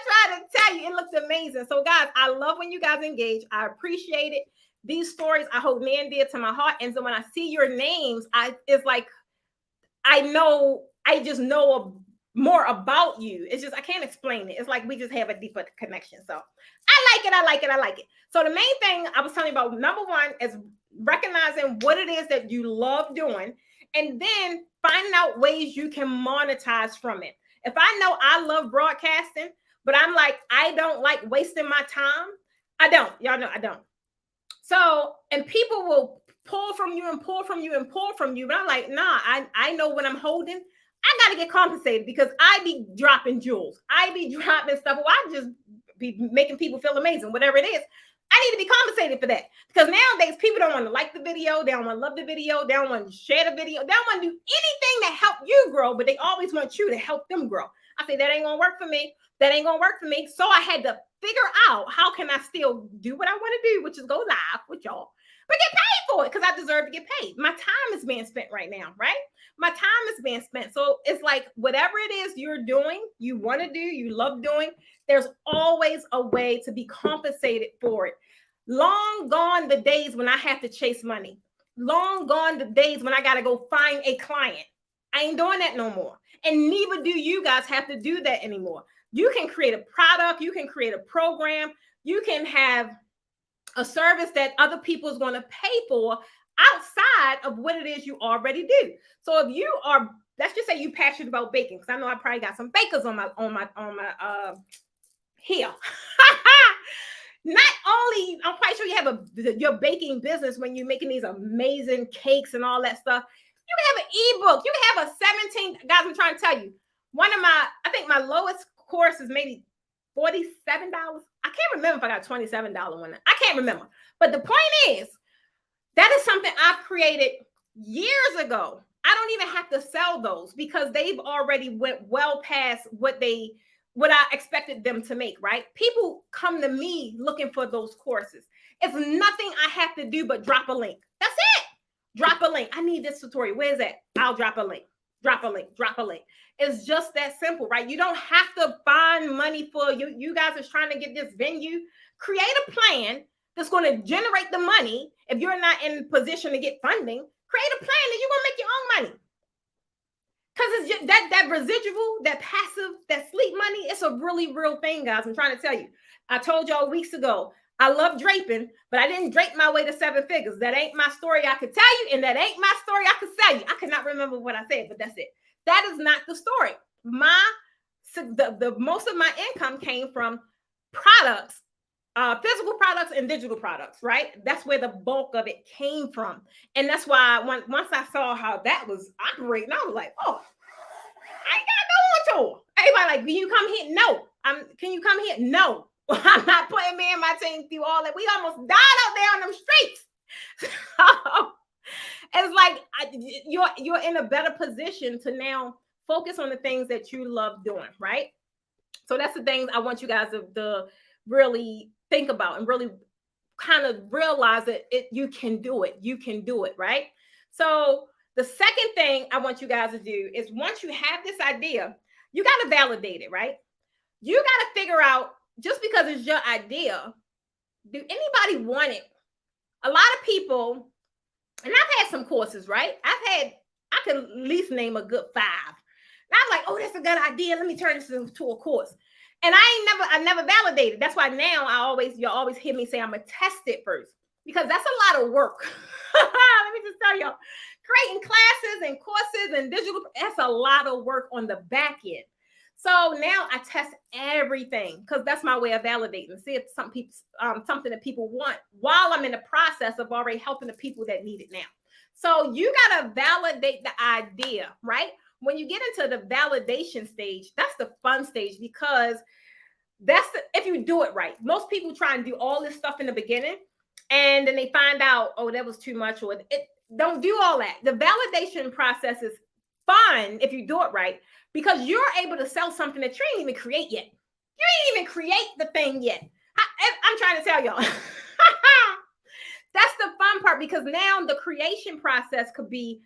trying to tell you, it looks amazing. So, guys, I love when you guys engage. I appreciate it. These stories I hold near and dear to my heart. And so when I see your names, it's like I just know more about you. It's just I can't explain it. It's like we just have a deeper connection. So I like it. So the main thing I was telling you about, number one, is recognizing what it is that you love doing, and then finding out ways you can monetize from it. If I know I love broadcasting, but I'm like, I don't like wasting my time. I don't. Y'all know I don't. So, and people will pull from you and pull from you and pull from you. But I'm like, nah, I know when I'm holding, I got to get compensated because I be dropping jewels. I be dropping stuff. Well, I just be making people feel amazing, whatever it is. I need to be compensated for that because nowadays people don't want to like the video. They don't want to love the video. They don't want to share the video. They don't want to do anything to help you grow, but they always want you to help them grow. I say, that ain't going to work for me. That ain't going to work for me. So I had to figure out how can I still do what I want to do, which is go live with y'all, but get paid for it because I deserve to get paid. My time is being spent right now, right? My time is being spent. So it's like whatever it is you're doing, you want to do, you love doing, there's always a way to be compensated for it. Long gone the days when I have to chase money. Long gone the days when I got to go find a client. I ain't doing that no more. And neither do you guys have to do that anymore. You can create a product. You can create a program. You can have a service that other people is going to pay for outside of what it is you already do. So if you are, let's just say you're passionate about baking, because I know I probably got some bakers on my here. Not only, I'm quite sure you have your baking business when you're making these amazing cakes and all that stuff. You can have an ebook. You can have a 17, guys, I'm trying to tell you, I think my lowest course is maybe $47. I can't remember if I got a $27 one. I can't remember. But the point is, that is something I've created years ago. I don't even have to sell those because they've already went well past what I expected them to make, right? People come to me looking for those courses. It's nothing I have to do but drop a link. That's it. Drop a link. I need this tutorial. Where's that? I'll drop a link. Drop a link. It's just that simple, right? You don't have to find money for you. You guys are trying to get this venue. Create a plan that's going to generate the money. If you're not in position to get funding, create a plan that you're going to make your own money. Because it's just that residual, that passive, that sleep money, it's a really real thing, guys. I'm trying to tell you. I told y'all weeks ago, I love draping, but I didn't drape my way to 7 figures. That ain't my story I could tell you, and that ain't my story I could sell you. I cannot remember what I said, but that's it. That is not the story. The most of my income came from products, physical products and digital products, right? That's where the bulk of it came from. And that's why once I saw how that was operating, I was like, oh, I ain't got no one tour. Everybody like, can you come here? No. Can you come here? No. I'm not putting me and my team through all that. We almost died out there on them streets. It's like you're in a better position to now focus on the things that you love doing, right? So that's the things I want you guys to really think about and really kind of realize that you can do it. You can do it, right? So the second thing I want you guys to do is once you have this idea, you got to validate it, right? You got to figure out, just because it's your idea, do anybody want it? A lot of people, and I've had some courses, right? I can at least name a good 5. And I'm like, oh, that's a good idea. Let me turn this into a course. And I never validated. That's why now you'll always hear me say I'm gonna test it first, because that's a lot of work. Let me just tell y'all, creating classes and courses and digital, that's a lot of work on the back end. So now I test everything, because that's my way of validating, see if something that people want, while I'm in the process of already helping the people that need it now. So you got to validate the idea, right? When you get into the validation stage, that's the fun stage, because if you do it right. Most people try and do all this stuff in the beginning, and then they find out, oh, that was too much, or it don't do all that. The validation process is fun if you do it right, because you're able to sell something that you ain't even create yet. You ain't even create the thing yet. I'm trying to tell y'all. That's the fun part, because now the creation process could be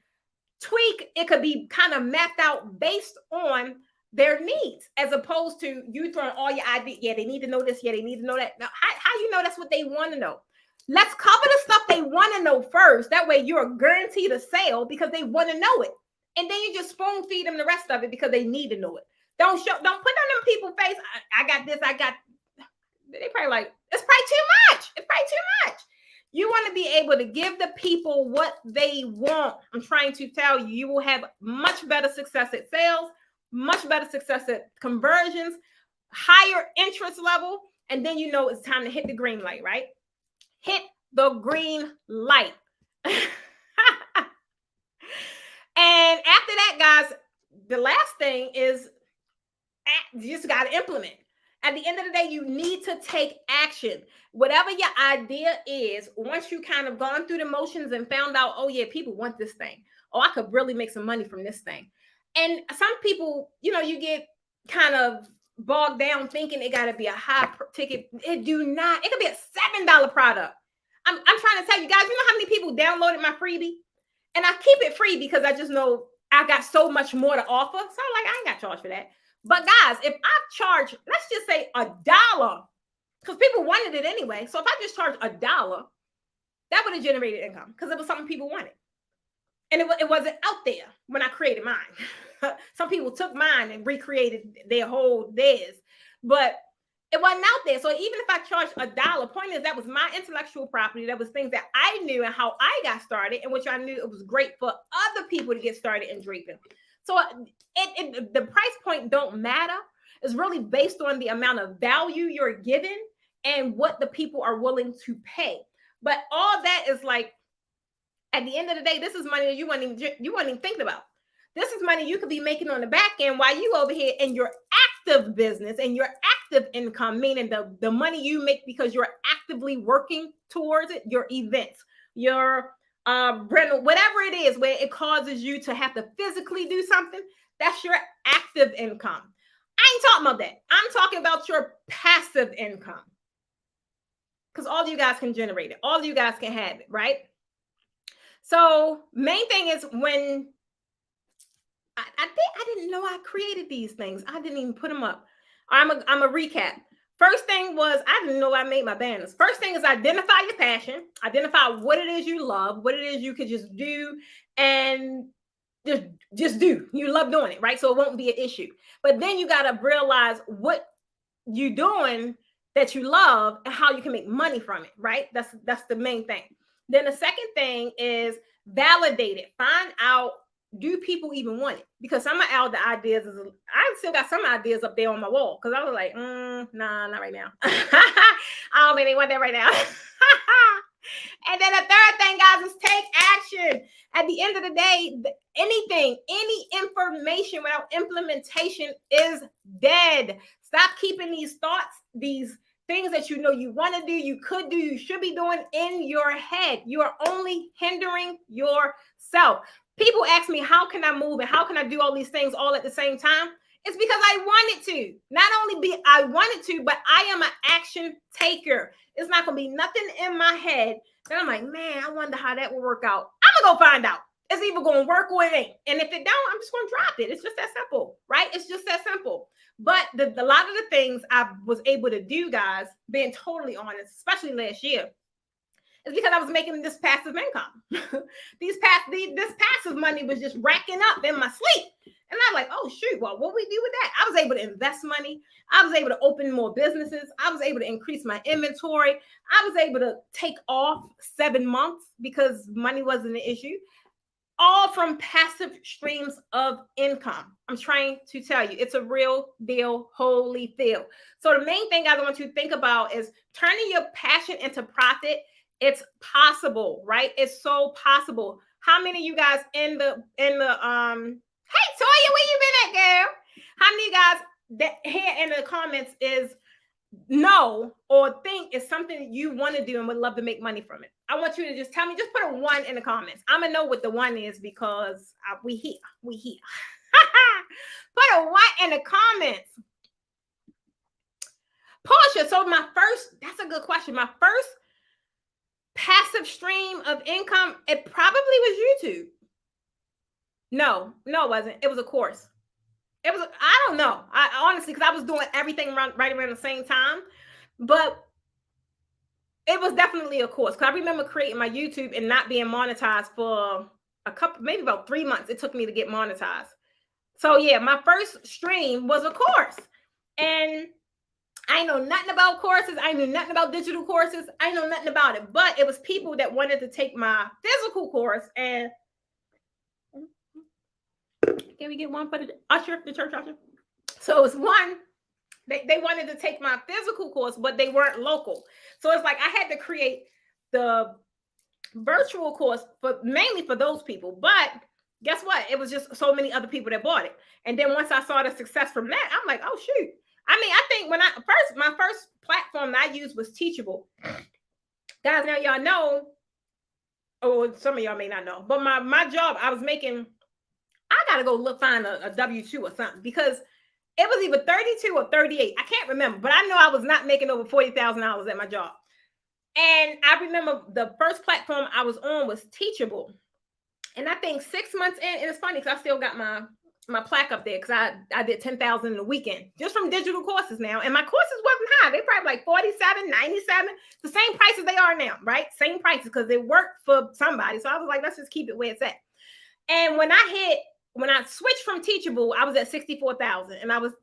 tweaked. It could be kind of mapped out based on their needs, as opposed to you throwing all your ideas. Yeah, they need to know this. Yeah, they need to know that. Now, how you know that's what they want to know? Let's cover the stuff they want to know first. That way you're guaranteed a sale, because they want to know it. And then you just spoon feed them the rest of it, because they need to know it. Don't put on them people's face, I got this, I got. They probably like, it's probably too much. It's probably too much. You want to be able to give the people what they want. I'm trying to tell you, you will have much better success at sales, much better success at conversions, higher interest level. And then you know it's time to hit the green light, right? Hit the green light. And after that, guys, the last thing is you just got to implement. At the end of the day, you need to take action. Whatever your idea is, once you kind of gone through the motions and found out, oh yeah, people want this thing. Oh, I could really make some money from this thing. And some people, you get kind of bogged down thinking it got to be a high ticket. It could be a $7 product. I'm trying to tell you guys, you know how many people downloaded my freebie? And I keep it free because I just know I got so much more to offer. So I'm like, I ain't got charged for that. But guys, if I charge, let's just say $1, because people wanted it anyway. So if I just charge $1, that would have generated income, because it was something people wanted. And it wasn't out there when I created mine. Some people took mine and recreated theirs, but it wasn't out there. So even if I charged $1, point is that was my intellectual property. That was things that I knew and how I got started, and which I knew it was great for other people to get started in draping. So the price point don't matter. It's really based on the amount of value you're given and what the people are willing to pay. But all that is like, at the end of the day, this is money that you weren't even thinking about. This is money you could be making on the back end while you over here in your active business and your active income, meaning the money you make because you're actively working towards it, your events, your brand, whatever it is, where it causes you to have to physically do something. That's your active income. I ain't talking about that. I'm talking about your passive income, because all of you guys can generate it. All of you guys can have it, right? So main thing is, when I didn't know I created these things. I didn't even put them up. I'm a recap. First thing was, I didn't know I made my banners. First thing is identify your passion. Identify what it is you love, what it is you could just do, and just do. You love doing it, right? So it won't be an issue. But then you got to realize what you're doing that you love and how you can make money from it, right? That's the main thing. Then the second thing is validate it. Find out, do people even want it? Because some of the ideas I still got some ideas up there on my wall, because I was like, nah, not right now. I don't think they want that right now. And then the third thing, guys, is take action. At the end of the day, any information without implementation is dead. Stop keeping these thoughts, these things that you know you want to do, you could do, you should be doing in your head. You are only hindering yourself. People ask me, how can I move and how can I do all these things all at the same time? It's because I wanted to. Not only I wanted to, but I am an action taker. It's not going to be nothing in my head that I'm like, man, I wonder how that will work out. I'm going to go find out. It's either going to work or it ain't. And if it don't, I'm just going to drop it. It's just that simple, right? It's just that simple. But a lot of the things I was able to do, guys, being totally honest, especially last year, is because I was making this passive income. This passive money was just racking up in my sleep. And I'm like, oh shoot, well, what we do with that? I was able to invest money. I was able to open more businesses. I was able to increase my inventory. I was able to take off 7 months because money wasn't an issue, all from passive streams of income. I'm trying to tell you, it's a real deal, holy deal. So the main thing I want you to think about is turning your passion into profit. It's possible, right? It's so possible. How many of you guys in the hey Toya, where you been at, girl? How many of you guys that here in the comments is know or think is something you want to do and would love to make money from it? I want you to just tell me, just put a 1 in the comments. I'm gonna know what the 1 is because we here. Put a 1 in the comments. Portia, so that's a good question. My first passive stream of income, it probably was YouTube. No, it wasn't. It was a course. I don't know. I honestly, because I was doing everything right around the same time, but it was definitely a course. Because I remember creating my YouTube and not being monetized for maybe about 3 months. It took me to get monetized. So yeah, my first stream was a course, and I know nothing about courses. I knew nothing about digital courses. I know nothing about it, but it was people that wanted to take my physical course. And can we get one for the church usher? So it was one. They wanted to take my physical course, but they weren't local. So it's like I had to create the virtual course mainly for those people. But guess what? It was just so many other people that bought it. And then once I saw the success from that, I'm like, oh shoot. I mean, I think my first platform that I used was Teachable. Guys, now y'all know, or some of y'all may not know, but my job, I was making, I gotta go find a W-2 or something, because it was either 32 or 38. I can't remember, but I know I was not making over $40,000 at my job. And I remember the first platform I was on was Teachable. And I think 6 months in, and it's funny because I still got my plaque up there because I did 10,000 in a weekend just from digital courses now. And my courses wasn't high. They probably like 47, 97, the same prices they are now, right? Same prices because they work for somebody. So I was like, let's just keep it where it's at. And when I switched from Teachable, I was at 64,000, and I was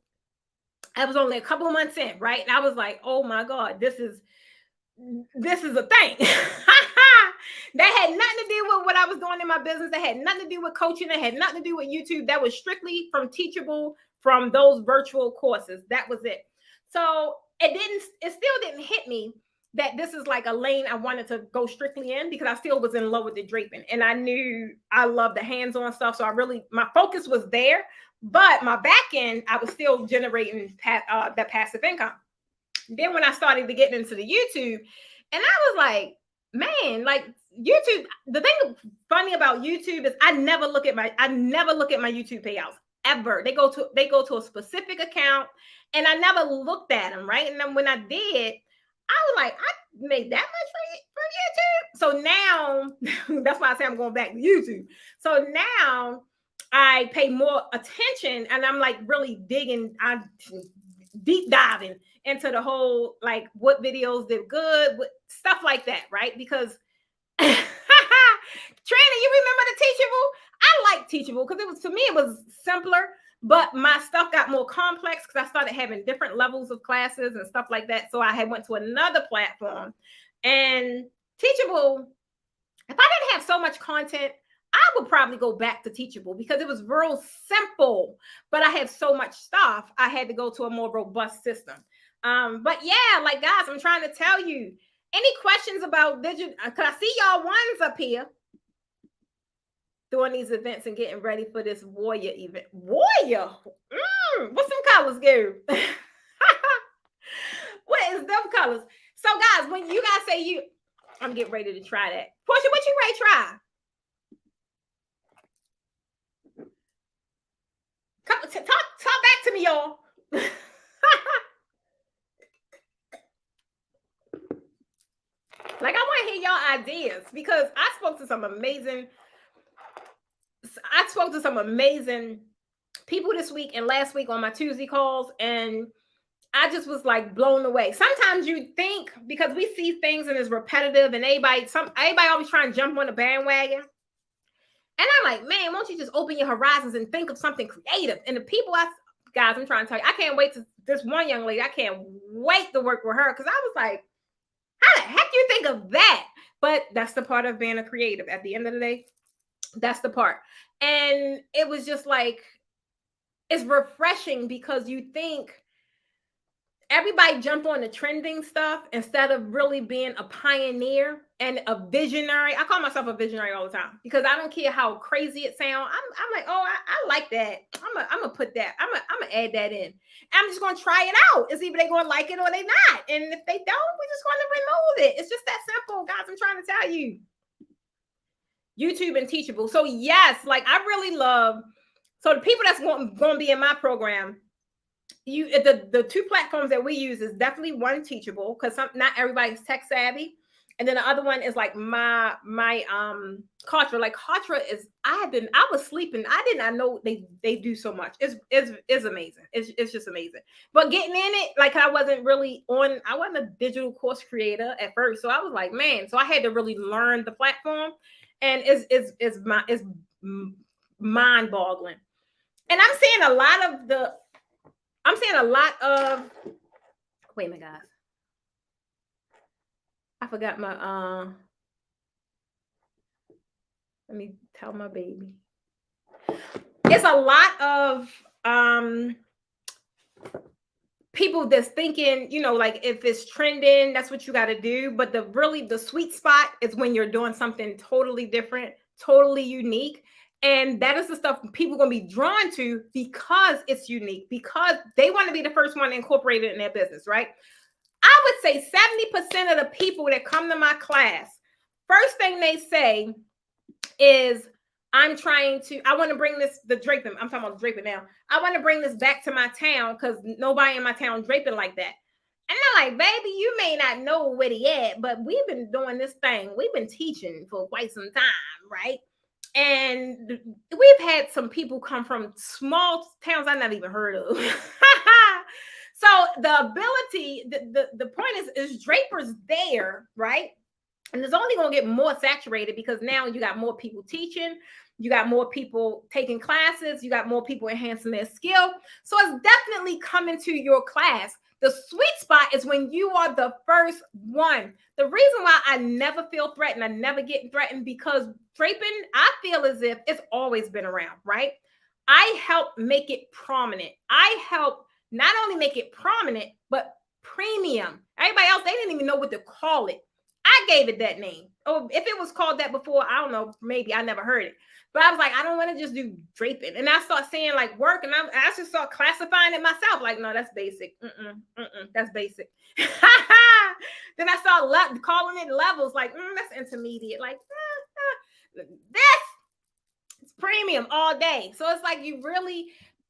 only a couple of months in, right? And I was like, oh my God, this is a thing. That had nothing to do with what I was doing in my business. That had nothing to do with coaching. That had nothing to do with YouTube. That was strictly from Teachable, from those virtual courses. That was it. So it still didn't hit me that this is like a lane I wanted to go strictly in, because I still was in love with the draping. And I knew I loved the hands-on stuff. So my focus was there, but my back end, I was still generating that passive income. Then when I started to get into the YouTube, and I was like, man, like YouTube, the thing funny about YouTube is I never look at my YouTube payouts ever. They go to a specific account, and I never looked at them, right? And then when I did, I was like, I made that much for YouTube. So now that's why I say I'm going back to YouTube. So now I pay more attention, and I'm like really I'm deep diving into the whole, like, what videos did good, what stuff like that, right? Because Trina, you remember the Teachable? I like Teachable because to me it was simpler, but my stuff got more complex because I started having different levels of classes and stuff like that. So I had went to another platform, and Teachable, if I didn't have so much content, I would probably go back to Teachable because it was real simple, but I had so much stuff. I had to go to a more robust system. But yeah, like, guys, I'm trying to tell you, any questions about digital? Because I see y'all ones up here doing these events and getting ready for this warrior event. Warrior? What's some colors, girl? What is them colors? So guys, when you guys say I'm getting ready to try that. Portia, what you ready to try? Talk back to me, y'all. Like, I want to hear y'all ideas, because I spoke to some amazing people this week and last week on my Tuesday calls, and I just was like blown away. Sometimes you think, because we see things and it's repetitive, and everybody always trying to jump on the bandwagon. And I'm like, man, won't you just open your horizons and think of something creative? And the people guys, I'm trying to tell you, I can't wait to this one young lady. I can't wait to work with her because I was like, how the heck do you think of that? But that's the part of being a creative. At the end of the day, that's the part. And it was just like, it's refreshing because you think everybody jump on the trending stuff instead of really being a pioneer and a visionary. I call myself a visionary all the time because I don't care how crazy it sounds. I'm like, oh, I like that. I'm gonna put that. I'm gonna add that in. I'm just gonna try it out. It's either they're gonna like it or they not. And if they don't, we're just gonna remove it. It's just that simple, guys. I'm trying to tell you. YouTube and Teachable. So yes, like I really love. So the people that's going to be in my program, the two platforms that we use is definitely one, Teachable, because not everybody's tech savvy, and then the other one is like my Kartra. Like Kartra is, I was sleeping, I did not know they do so much. It's amazing. It's just amazing. But getting in it, like I wasn't a digital course creator at first, so I was like, man, so I had to really learn the platform, and it's mind boggling. And I'm seeing a lot of wait a minute, guys. I forgot my let me tell my baby. It's a lot of people that's thinking, like if it's trending, that's what you got to do. But the sweet spot is when you're doing something totally different, totally unique. And that is the stuff people are going to be drawn to because it's unique, because they want to be the first one to incorporate it in their business, right? I would say 70% of the people that come to my class, first thing they say is, I want to bring the draping. I'm talking about draping now. I want to bring this back to my town because nobody in my town draping like that. And I'm like, baby, you may not know where he at, but we've been doing this thing. We've been teaching for quite some time, right? And we've had some people come from small towns I never even heard of. So the ability, the point is drapers there, right? And it's only going to get more saturated because now you got more people teaching, you got more people taking classes, you got more people enhancing their skill. So it's definitely coming to your class. The sweet spot is when you are the first one. The reason why I never feel threatened, I never get threatened, because draping, I feel as if it's always been around, right? I help make it prominent. I help not only make it prominent, but premium. Everybody else, they didn't even know what to call it. I gave it that name. Oh, if it was called that before, I don't know, maybe I never heard it. But I was like, I don't want to just do draping. And I start saying like work, and I just start classifying it myself. Like, no, that's basic. That's basic. Then I start calling it levels. Like, that's intermediate. Like, it's premium all day. So it's like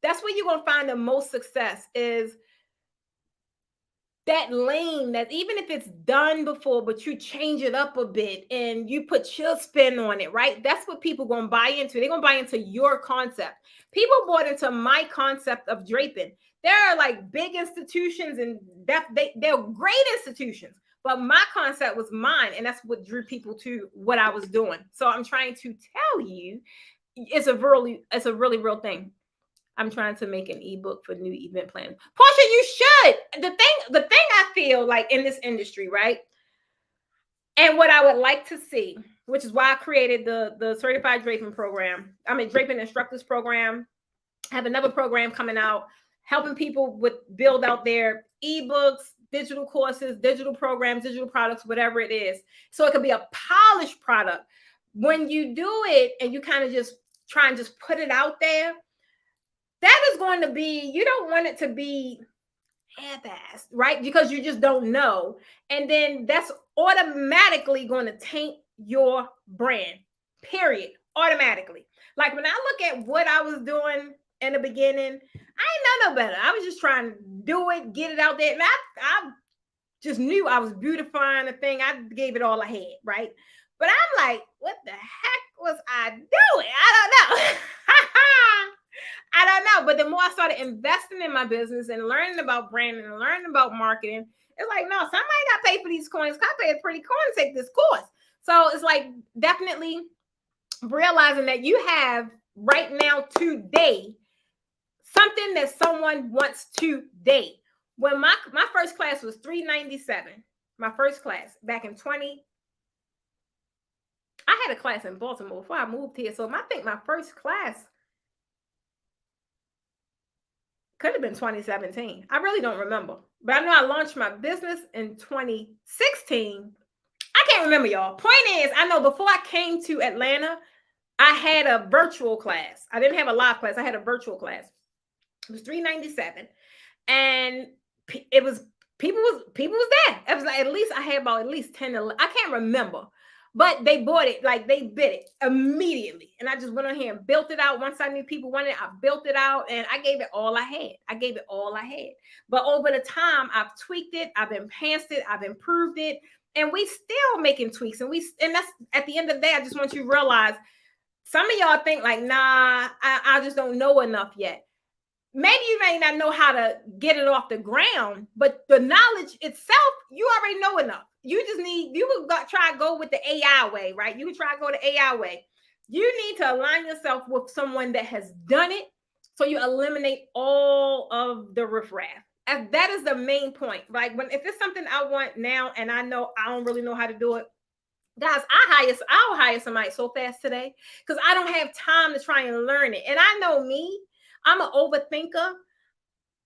that's where you're going to find the most success, is that lane, that even if it's done before, but you change it up a bit and you put your spin on it, right? That's what people going to buy into. They're going to buy into your concept. People bought into my concept of draping. There are like big institutions, and they're great institutions, but my concept was mine. And that's what drew people to what I was doing. So I'm trying to tell you, it's a really real thing. I'm trying to make an ebook for new event planning. Portia, you should. The thing I feel like in this industry, right? And what I would like to see, which is why I created the certified draping program. Draping instructors program. I have another program coming out, helping people build out their ebooks, digital courses, digital programs, digital products, whatever it is. So it could be a polished product. When you do it and you kind of just try and just put it out there, that is going to be, you don't want it to be half-assed, right? Because you just don't know. And then that's automatically going to taint your brand, period, automatically. Like when I look at what I was doing in the beginning, I ain't know no better. I was just trying to do it, get it out there. And I just knew I was beautifying the thing. I gave it all I had, right? But I'm like, what the heck was I doing? I don't know. I don't know. But the more I started investing in my business and learning about branding and learning about marketing, it's like, no, somebody got to pay for these coins. I paid a pretty coin to take this course. So it's like, definitely realizing that you have right now today something that someone wants today. When my first class was $397, my first class back in 20. I had a class in Baltimore before I moved here, so I think my first class could have been 2017. I really don't remember, but I know I launched my business in 2016. I can't remember, y'all. Point is, I know before I came to Atlanta, I had a virtual class. I didn't have a live class. I had a virtual class. It was $397, and it was people was there. It was like at least I had about at least 10. I can't remember, but they bought it, like they bid it immediately, and I just went on here and built it out. Once I knew people wanted it, I built it out, and I gave it all I had. But over the time, I've tweaked it, I've enhanced it, I've improved it, and we still making tweaks. And that's at the end of the day. I just want you to realize some of y'all think like, nah, I just don't know enough yet. Maybe you may not know how to get it off the ground, but the knowledge itself, you already know enough. You could try to go with the AI way, right? You could try to go the AI way. You need to align yourself with someone that has done it, so you eliminate all of the riffraff. And that is the main point, right? If it's something I want now and I know I don't really know how to do it, guys, I'll hire somebody so fast today because I don't have time to try and learn it. And I know me, I'm an overthinker. I'm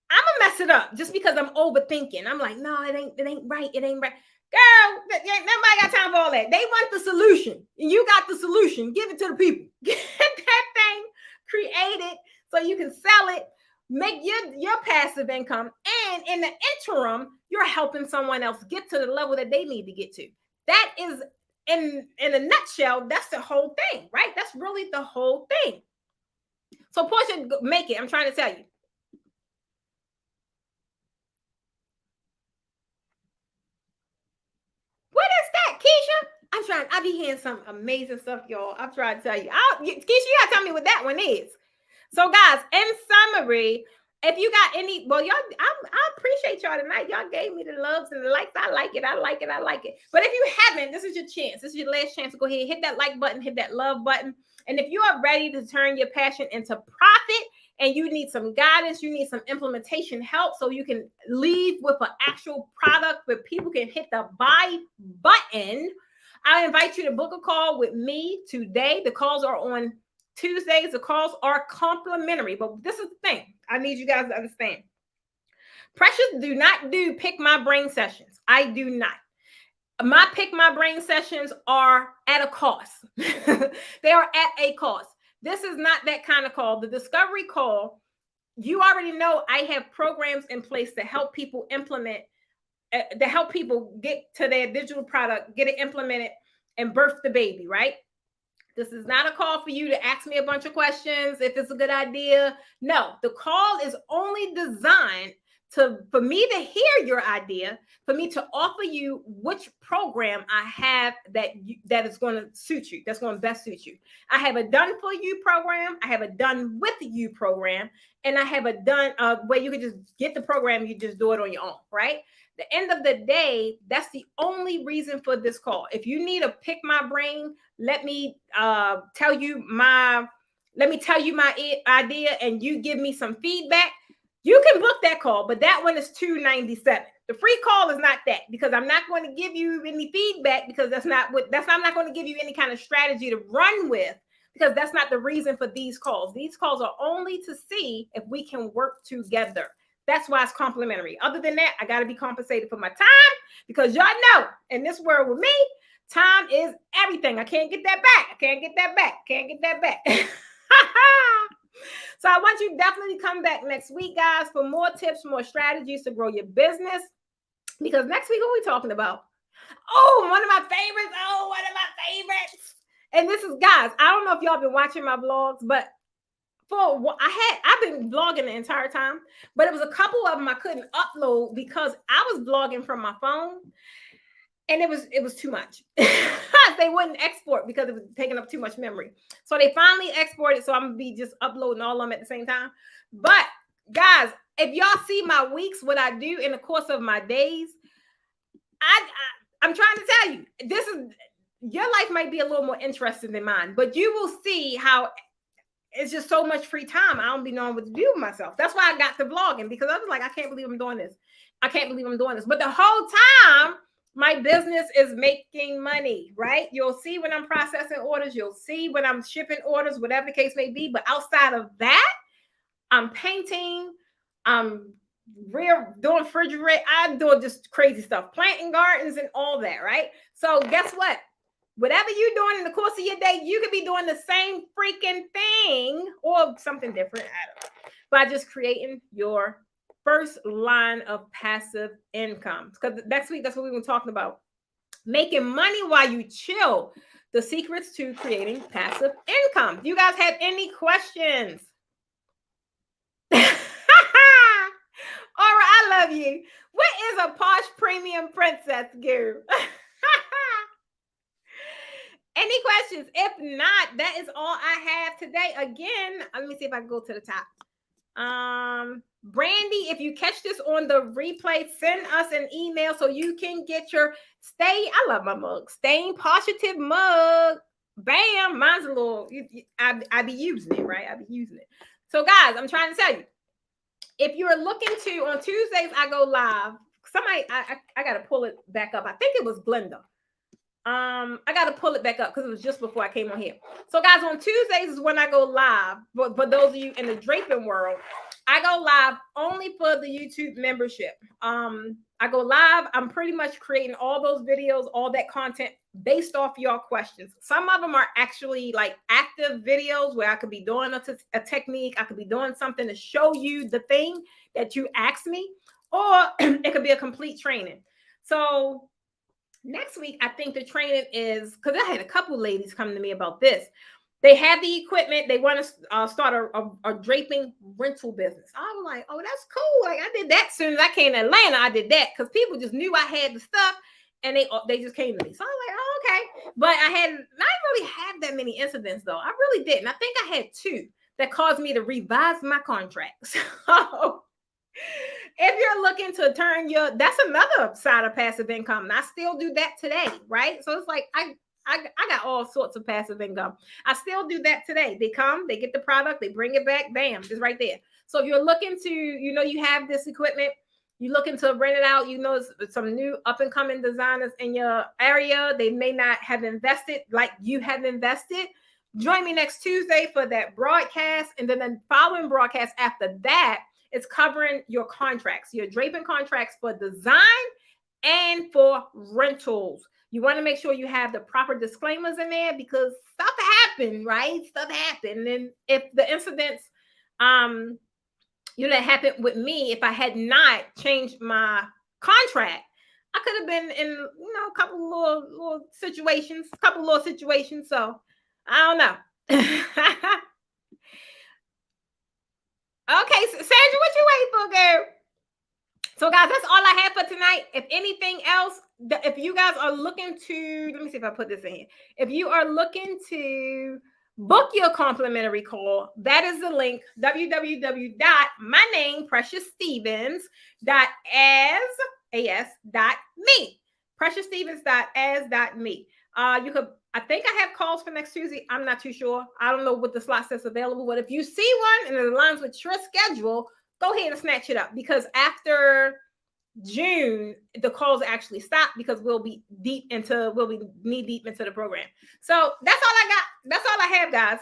gonna mess it up just because I'm overthinking. I'm like, no, it ain't right. It ain't right. Girl, nobody got time for all that. They want the solution. And you got the solution. Give it to the people. Get that thing created so you can sell it, make your passive income. And in the interim, you're helping someone else get to the level that they need to get to. That is, in a nutshell, that's the whole thing, right? That's really the whole thing. So Portia, make it. I'm trying to tell you. What is that, Keisha? I be hearing some amazing stuff, y'all. I'm trying to tell you. Keisha, you gotta tell me what that one is. So, guys, in summary, if you got any, well, y'all, I appreciate y'all tonight. Y'all gave me the loves and the likes. I like it. But if you haven't, this is your chance. This is your last chance to go ahead, hit that like button, hit that love button. And if you are ready to turn your passion into profit and you need some guidance, you need some implementation help so you can leave with an actual product where people can hit the buy button, I invite you to book a call with me today. The calls are on Tuesdays. The calls are complimentary. But this is the thing I need you guys to understand. Precious do not do pick my brain sessions. I do not. My pick my brain sessions are at a cost. They are at a cost. This is not that kind of call. The discovery call, you already know I have programs in place to help people implement, to help people get to their digital product, get it implemented, and birth the baby, right? This is not a call for you to ask me a bunch of questions if it's a good idea. No, the call is only designed for me to hear your idea, for me to offer you which program I have that is going to suit you, that's going to best suit you. I have a done for you program, I have a done with you program, and I have a done where you can just get the program, you just do it on your own, right? The end of the day, that's the only reason for this call. If you need to pick my brain, let me tell you my idea and you give me some feedback. You can book that call, but that one is $297. The free call is not that, because I'm not going to give you any feedback, because I'm not going to give you any kind of strategy to run with, because that's not the reason for these calls. These calls are only to see if we can work together. That's why it's complimentary. Other than that, I got to be compensated for my time, because y'all know in this world with me, time is everything. I can't get that back. So I want you to definitely come back next week, guys, for more tips, more strategies to grow your business. Because next week, what are we talking about? Oh, one of my favorites. And this is, guys, I don't know if y'all been watching my vlogs, but I've been vlogging the entire time, but it was a couple of them I couldn't upload because I was vlogging from my phone. And it was too much. They wouldn't export because it was taking up too much memory. So they finally exported. So I'm gonna be just uploading all of them at the same time. But guys, if y'all see my weeks, what I do in the course of my days, I'm trying to tell you, your life might be a little more interesting than mine, but you will see how it's just so much free time. I don't be knowing what to do with myself. That's why I got to vlogging, because I was like, I can't believe I'm doing this. I can't believe I'm doing this. But the whole time, my business is making money, right? You'll see when I'm processing orders. You'll see when I'm shipping orders, whatever the case may be. But outside of that, I'm painting. I'm doing refrigerator. I'm doing just crazy stuff, planting gardens and all that, right? So guess what? Whatever you're doing in the course of your day, you could be doing the same freaking thing or something different. I don't know. By just creating your first line of passive income. Because next week, that's what we were talking about. Making money while you chill. The secrets to creating passive income. Do you guys have any questions? Aura, I love you. What is a posh premium princess, girl? Any questions? If not, that is all I have today. Again, let me see if I can go to the top. Brandy, if you catch this on the replay, send us an email so you can get your I love my mug. Staying positive mug. Bam. Mine's a little, I be using it, right? I be using it. So guys, I'm trying to tell you, if you're looking to, on Tuesdays, I go live. Somebody, I got to pull it back up. I think it was Glenda. I got to pull it back up because it was just before I came on here. So guys, on Tuesdays is when I go live. But for those of you in the draping world, I go live only for the YouTube membership. I go live. I'm pretty much creating all those videos, all that content based off your questions. Some of them are actually like active videos where I could be doing a technique. I could be doing something to show you the thing that you asked me, or it could be a complete training. So next week, I think the training is, because I had a couple ladies come to me about this. They have the equipment. They want to start a draping rental business. I was like, oh, that's cool. Like I did that as soon as I came to Atlanta. I did that because people just knew I had the stuff, and they just came to me. So I was like, oh, okay. But I didn't really have that many incidents though. I really didn't. I think I had 2 that caused me to revise my contract. So if you're looking to turn that's another side of passive income. And I still do that today, right? So it's like I got all sorts of passive income. I still do that today. They come, they get the product, they bring it back, bam, just right there. So if you're looking to, you have this equipment, you're looking to rent it out, some new up and coming designers in your area, they may not have invested like you have invested. Join me next Tuesday for that broadcast. And then the following broadcast after that, it's covering your contracts, your draping contracts for design and for rentals. You want to make sure you have the proper disclaimers in there because stuff happened, right? Stuff happened. And if the incidents, that happened with me, if I had not changed my contract, I could have been in, a couple little situations. So I don't know. Okay, Sandra, what you waiting for, girl? So, guys, that's all I have for tonight. If anything else, if you guys are looking to, let me see if I put this in here. If you are looking to book your complimentary call, that is the link, www.mynamepreciousstevens.as.me. Preciousstevens.as.me. I think I have calls for next Tuesday. I'm not too sure. I don't know what the slots that's available, but if you see one and it aligns with your schedule, go ahead and snatch it up because after June, the calls actually stop because we'll be knee deep into the program. So that's all I got. That's all I have, guys.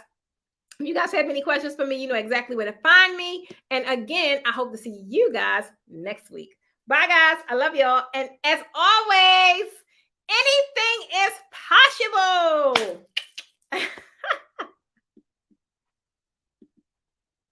If you guys have any questions for me, you know exactly where to find me. And again, I hope to see you guys next week. Bye, guys. I love y'all. And as always, anything is possible.